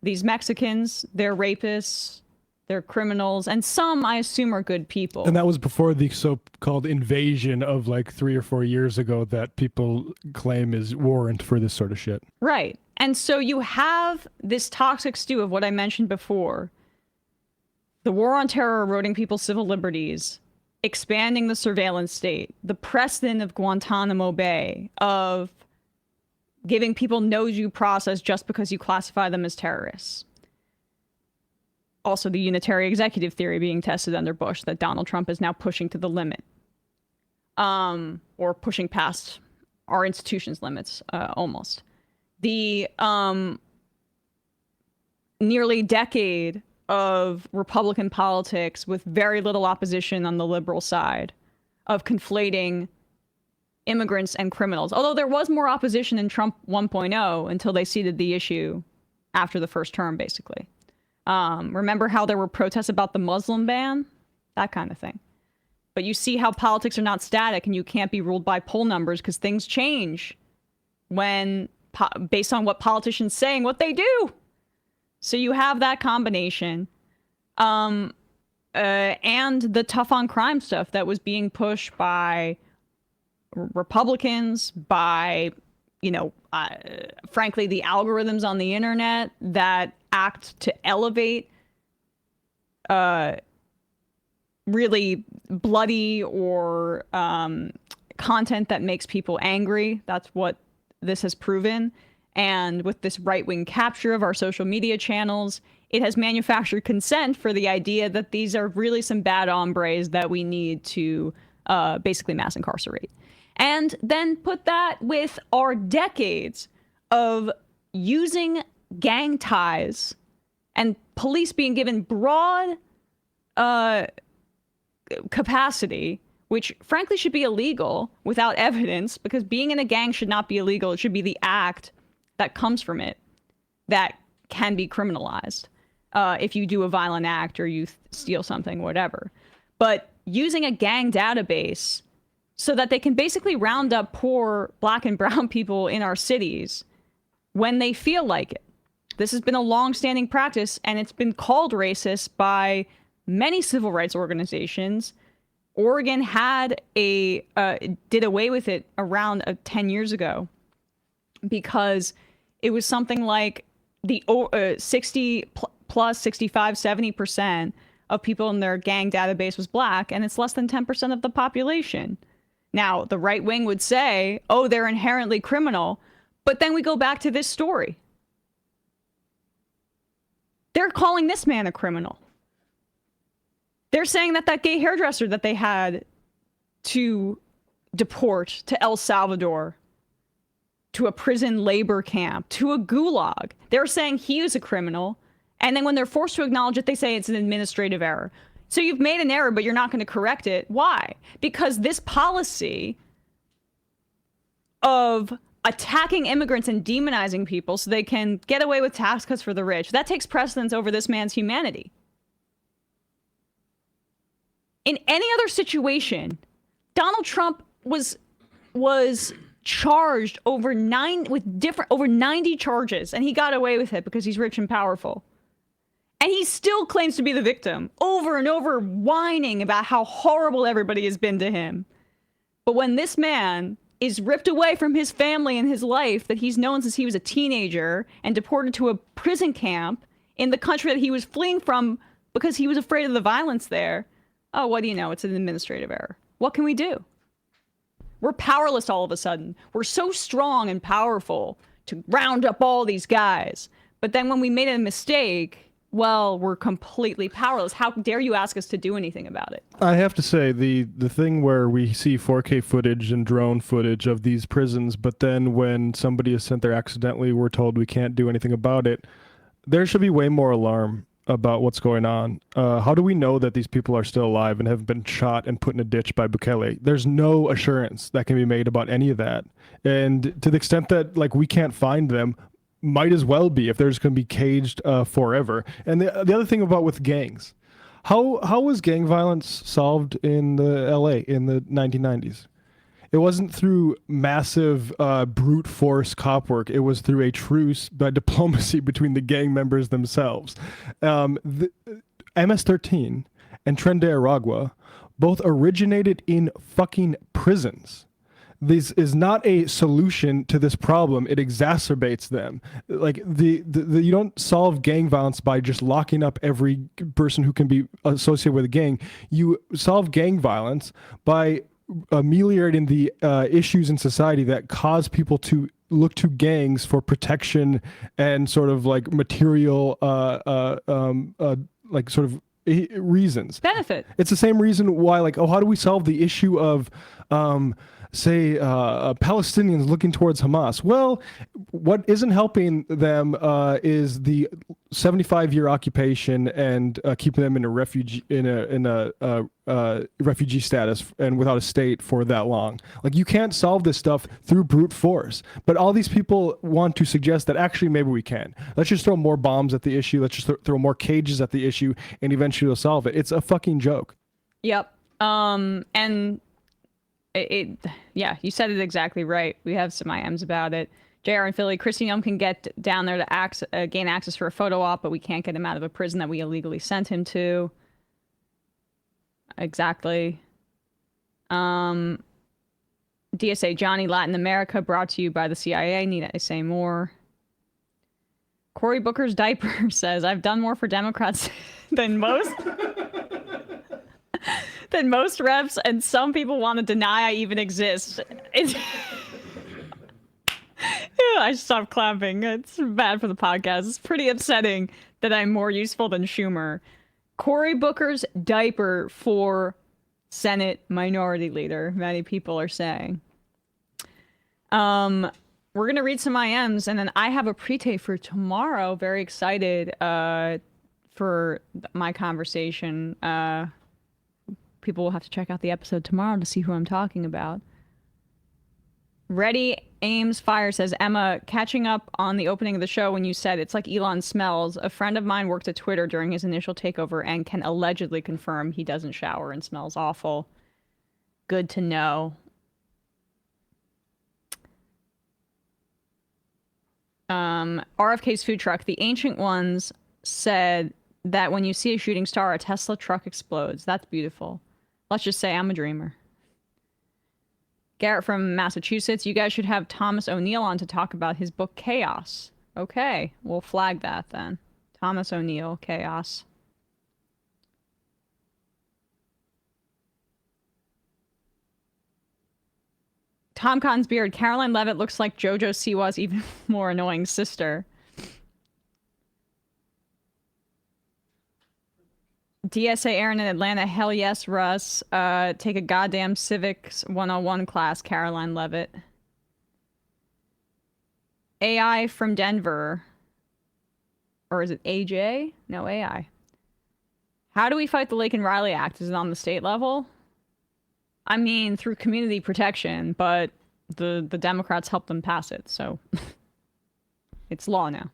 these Mexicans, they're rapists, they're criminals, and some, I assume, are good people. And that was before the so-called invasion of like 3 or 4 years ago that people claim is warrant for this sort of shit. Right. And so you have this toxic stew of what I mentioned before. The war on terror eroding people's civil liberties, expanding the surveillance state, the precedent of Guantanamo Bay, of giving people no due process just because you classify them as terrorists. Also, the unitary executive theory being tested under Bush that Donald Trump is now pushing to the limit, or pushing past our institutions' limits, almost. The nearly decade of Republican politics with very little opposition on the liberal side of conflating immigrants and criminals. Although there was more opposition in Trump 1.0 until they ceded the issue after the first term, basically. Remember how there were protests about the Muslim ban? That kind of thing. But you see how politics are not static and you can't be ruled by poll numbers because things change when based on what politicians say and what they do. So you have that combination. And the tough on crime stuff that was being pushed by Republicans, by, frankly, the algorithms on the internet that act to elevate really bloody or content that makes people angry. That's what this has proven. And with this right-wing capture of our social media channels, it has manufactured consent for the idea that these are really some bad hombres that we need to basically mass incarcerate. And then put that with our decades of using gang ties and police being given broad capacity, which frankly should be illegal without evidence, because being in a gang should not be illegal. It should be the act that comes from it that can be criminalized if you do a violent act or you steal something, whatever. But using a gang database so that they can basically round up poor black and brown people in our cities when they feel like it. This has been a long-standing practice, and it's been called racist by many civil rights organizations. Oregon had did away with it around 10 years ago because it was something like the 60 plus 65, 70% of people in their gang database was black, and it's less than 10% of the population. Now, the right wing would say, oh, they're inherently criminal. But then we go back to this story. They're calling this man a criminal. They're saying that that gay hairdresser that they had to deport to El Salvador, to a prison labor camp, to a gulag, they're saying he is a criminal. And then when they're forced to acknowledge it, they say it's an administrative error. So you've made an error, but you're not going to correct it. Why? Because this policy of attacking immigrants and demonizing people so they can get away with tax cuts for the rich, that takes precedence over this man's humanity. In any other situation, Donald Trump was charged over 90 charges, and he got away with it because he's rich and powerful. And he still claims to be the victim, over and over, whining about how horrible everybody has been to him. But when this man is ripped away from his family and his life that he's known since he was a teenager and deported to a prison camp in the country that he was fleeing from because he was afraid of the violence there, oh, what do you know? It's an administrative error. What can we do? We're powerless all of a sudden. We're so strong and powerful to round up all these guys. But then when we made a mistake, well, we're completely powerless. How dare you ask us to do anything about it? I have to say, the thing where we see 4K footage and drone footage of these prisons, but then when somebody is sent there accidentally, we're told we can't do anything about it, there should be way more alarm about what's going on. How do we know that these people are still alive and have been shot and put in a ditch by Bukele? There's no assurance that can be made about any of that. And to the extent that we can't find them, might as well be if they're just going to be caged forever. And the other thing about with gangs, how was gang violence solved in the LA in the 1990s? It wasn't through massive brute force cop work. It was through a truce by diplomacy between the gang members themselves. The MS-13 and Tren de Aragua both originated in fucking prisons. this is not a solution to this problem. It exacerbates them. Like the you don't solve gang violence by just locking up every person who can be associated with a gang. You solve gang violence by ameliorating the issues in society that cause people to look to gangs for protection and sort of like material like sort of reasons. Benefit. It's the same reason why, like, oh, how do we solve the issue of say Palestinians looking towards Hamas? Well, what isn't helping them is the 75-year occupation and keeping them in a refugee refugee status and without a state for that long. Like, you can't solve this stuff through brute force. But all these people want to suggest that actually maybe we can. Let's just throw more bombs at the issue. Let's just throw more cages at the issue, and eventually we'll solve it. It's a fucking joke. Yep. And yeah, you said it exactly right. We have some IMs about it. JR in Philly, Christine Young can get down there to gain access for a photo op, but we can't get him out of a prison that we illegally sent him to. Exactly. DSA Johnny, Latin America, brought to you by the CIA. Need I say more? Cory Booker's diaper says, I've done more for Democrats than most. Than most reps, and some people want to deny I even exist. It's I stopped clapping. It's bad for the podcast. It's pretty upsetting that I'm more useful than Schumer. Cory Booker's diaper for Senate Minority Leader, many people are saying. We're going to read some IMs, and then I have a pre-tape for tomorrow. Very excited for my conversation. People will have to check out the episode tomorrow to see who I'm talking about. Ready, Ames, Fire says, Emma, catching up on the opening of the show when you said it's like Elon smells. A friend of mine worked at Twitter during his initial takeover and can allegedly confirm he doesn't shower and smells awful. Good to know. RFK's food truck. The ancient ones said that when you see a shooting star, a Tesla truck explodes. That's beautiful. Let's just say I'm a dreamer. Garrett from Massachusetts, you guys should have Thomas O'Neill on to talk about his book Chaos. Okay, we'll flag that then. Thomas O'Neill, Chaos. Tom Cotton's beard, Caroline Levitt looks like JoJo Siwa's even more annoying sister. DSA Aaron in Atlanta, hell yes, Russ. Take a goddamn Civics 101 class, Caroline Levitt. AI from Denver. Or is it AJ? No, AI. How do we fight the Lake and Riley Act? Is it on the state level? I mean, through community protection, but the Democrats helped them pass it, so it's law now.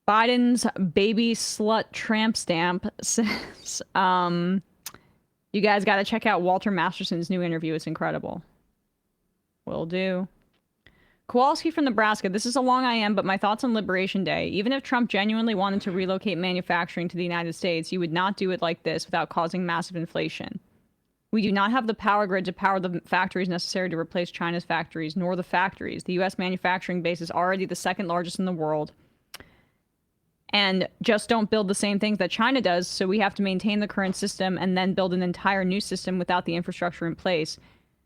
Biden's baby slut tramp stamp says, you guys got to check out Walter Masterson's new interview. It's incredible. Will do. Kowalski from Nebraska. This is a long IM, but my thoughts on Liberation Day. Even if Trump genuinely wanted to relocate manufacturing to the United States, you would not do it like this without causing massive inflation. We do not have the power grid to power the factories necessary to replace China's factories, nor the factories. The U.S. manufacturing base is already the second largest in the world. And just don't build the same things that China does, so we have to maintain the current system and then build an entire new system without the infrastructure in place.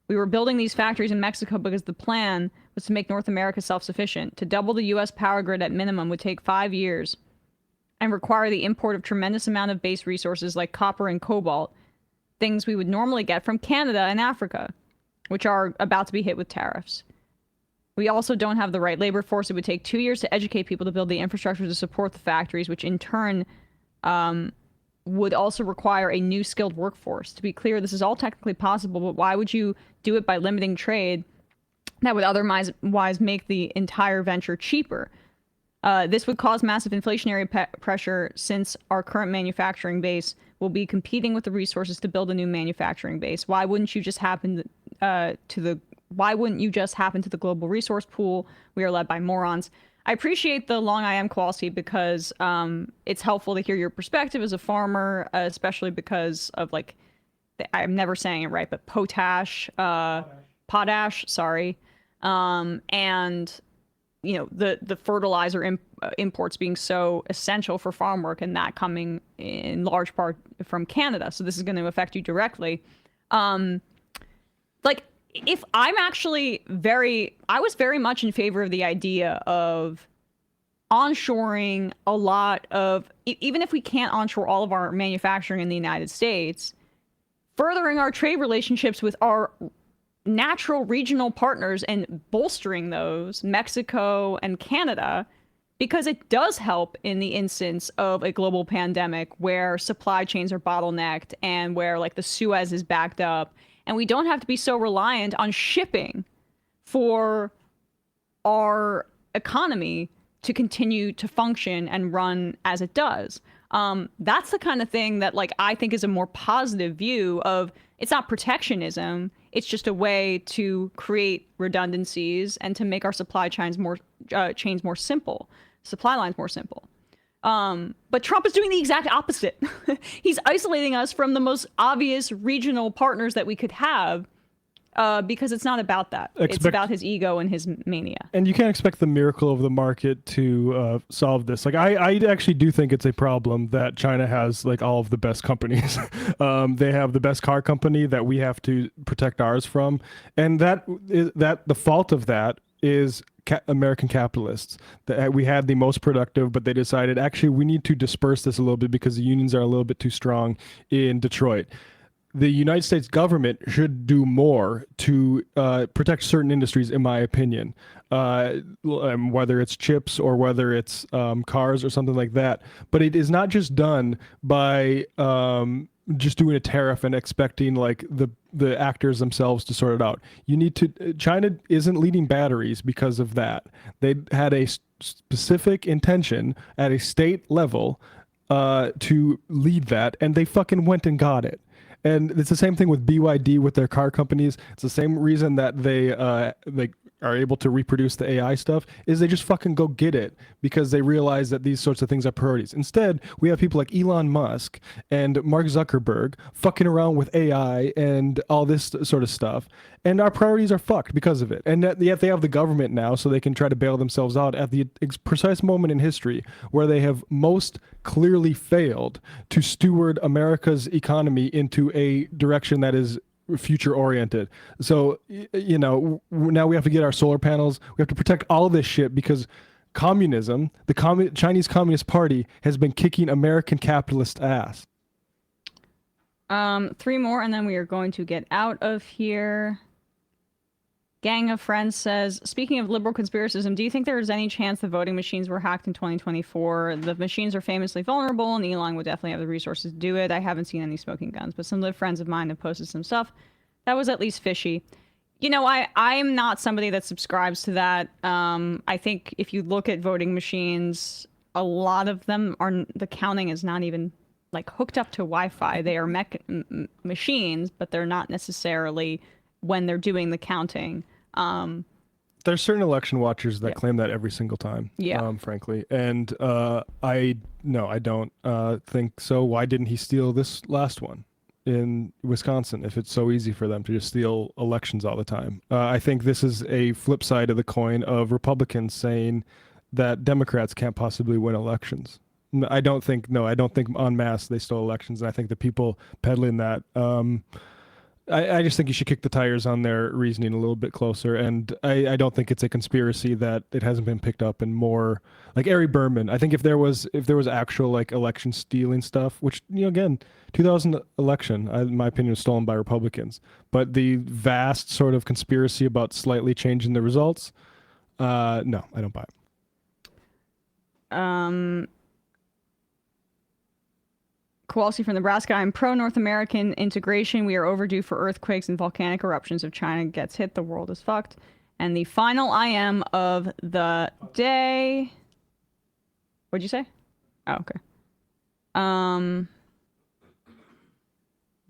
We were building these factories in Mexico because the plan was to make North America self-sufficient. To double the U.S. power grid at minimum would take 5 years and require the import of tremendous amount of base resources like copper and cobalt, things we would normally get from Canada and Africa, which are about to be hit with tariffs. We also don't have the right labor force. It would take 2 years to educate people to build the infrastructure to support the factories, which in turn would also require a new skilled workforce. To be clear, this is all technically possible, but why would you do it by limiting trade that would otherwise make the entire venture cheaper? This would cause massive inflationary pressure since our current manufacturing base will be competing with the resources to build a new manufacturing base. Why wouldn't you just happen to the global resource pool? We are led by morons. I appreciate the long IM quality because it's helpful to hear your perspective as a farmer, especially because of like I'm never saying it right, but potash, sorry. And, you know, the fertilizer imports being so essential for farm work, and that coming in large part from Canada. So this is going to affect you directly. Like, if I'm actually I was very much in favor of the idea of onshoring a lot of, even if we can't onshore all of our manufacturing in the United States, furthering our trade relationships with our natural regional partners and bolstering those, Mexico and Canada, because it does help in the instance of a global pandemic where supply chains are bottlenecked and where like the Suez is backed up, and we don't have to be so reliant on shipping for our economy to continue to function and run as it does. That's the kind of thing that like I think is a more positive view of. It's not protectionism. It's just a way to create redundancies and to make our supply chains more simple, supply lines more simple. But Trump is doing the exact opposite. He's isolating us from the most obvious regional partners that we could have. Because it's not about that. It's about his ego and his mania. And you can't expect the miracle of the market to solve this. Like, I actually do think it's a problem that China has like all of the best companies. They have the best car company that we have to protect ours from, and that the fault of that is American capitalists. That we had the most productive, but they decided actually we need to disperse this a little bit because the unions are a little bit too strong in Detroit. The United States government should do more to protect certain industries, in my opinion, whether it's chips or whether it's cars or something like that. But it is not just done by just doing a tariff and expecting like the actors themselves to sort it out. You need to. China isn't leading batteries because of that. They had a specific intention at a state level to lead that, and they fucking went and got it. And it's the same thing with BYD with their car companies. It's the same reason that they are able to reproduce the AI stuff is they just fucking go get it because they realize that these sorts of things are priorities. Instead, we have people like Elon Musk and Mark Zuckerberg fucking around with AI and all this sort of stuff. And our priorities are fucked because of it. And yet they have the government now so they can try to bail themselves out at the precise moment in history where they have most clearly failed to steward America's economy into a direction that is future oriented. So, you know, now we have to get our solar panels. We have to protect all of this shit because communism, the Chinese Communist Party, has been kicking American capitalist ass. 3 more and then we are going to get out of here. Gang of Friends says, speaking of liberal conspiracism, do you think there is any chance the voting machines were hacked in 2024? The machines are famously vulnerable, and Elon would definitely have the resources to do it. I haven't seen any smoking guns, but some live friends of mine have posted some stuff that was at least fishy. You know, I'm not somebody that subscribes to that. I think if you look at voting machines, a lot of them are, the counting is not even like hooked up to Wi-Fi. They are machines, but they're not necessarily when they're doing the counting. There's certain election watchers that claim that every single time. Frankly, and I don't think so. Why didn't he steal this last one in Wisconsin if it's so easy for them to just steal elections all the time? I think this is a flip side of the coin of Republicans saying that Democrats can't possibly win elections. I don't think en masse they stole elections, and I think the people peddling that. I just think you should kick the tires on their reasoning a little bit closer, and I don't think it's a conspiracy that it hasn't been picked up in more like Ari Berman. I think if there was actual like election stealing stuff, which, you know, again, 2000 election, in my opinion, was stolen by Republicans, but the vast sort of conspiracy about slightly changing the results, no, I don't buy it. Kowalski from Nebraska, I'm pro-North American integration. We are overdue for earthquakes and volcanic eruptions. If China gets hit, the world is fucked. And the final IM of the day... What'd you say? Oh, okay.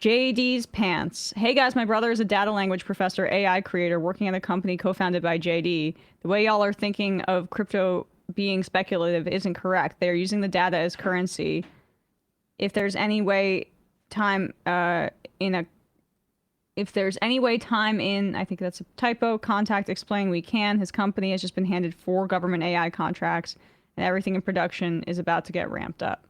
JD's Pants. Hey guys, my brother is a data language professor, AI creator, working at a company co-founded by JD. The way y'all are thinking of crypto being speculative isn't correct. They're using the data as currency. If there's any way time in a if there's any way time in, I think that's a typo, contact explaining we can. His company has just been handed 4 government AI contracts, and everything in production is about to get ramped up.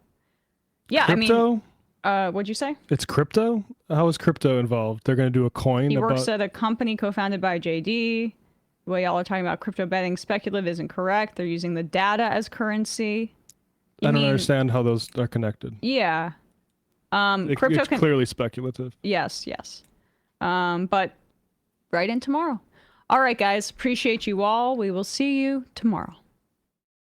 Yeah, Crypto? I mean, what'd you say? It's crypto? How is crypto involved? They're going to do a coin He works about... at a company co-founded by JD. The way y'all are talking about crypto betting speculative isn't correct. They're using the data as currency. I don't understand how those are connected. Yeah. Crypto It's clearly speculative. Yes, yes. But right in tomorrow. All right, guys. Appreciate you all. We will see you tomorrow.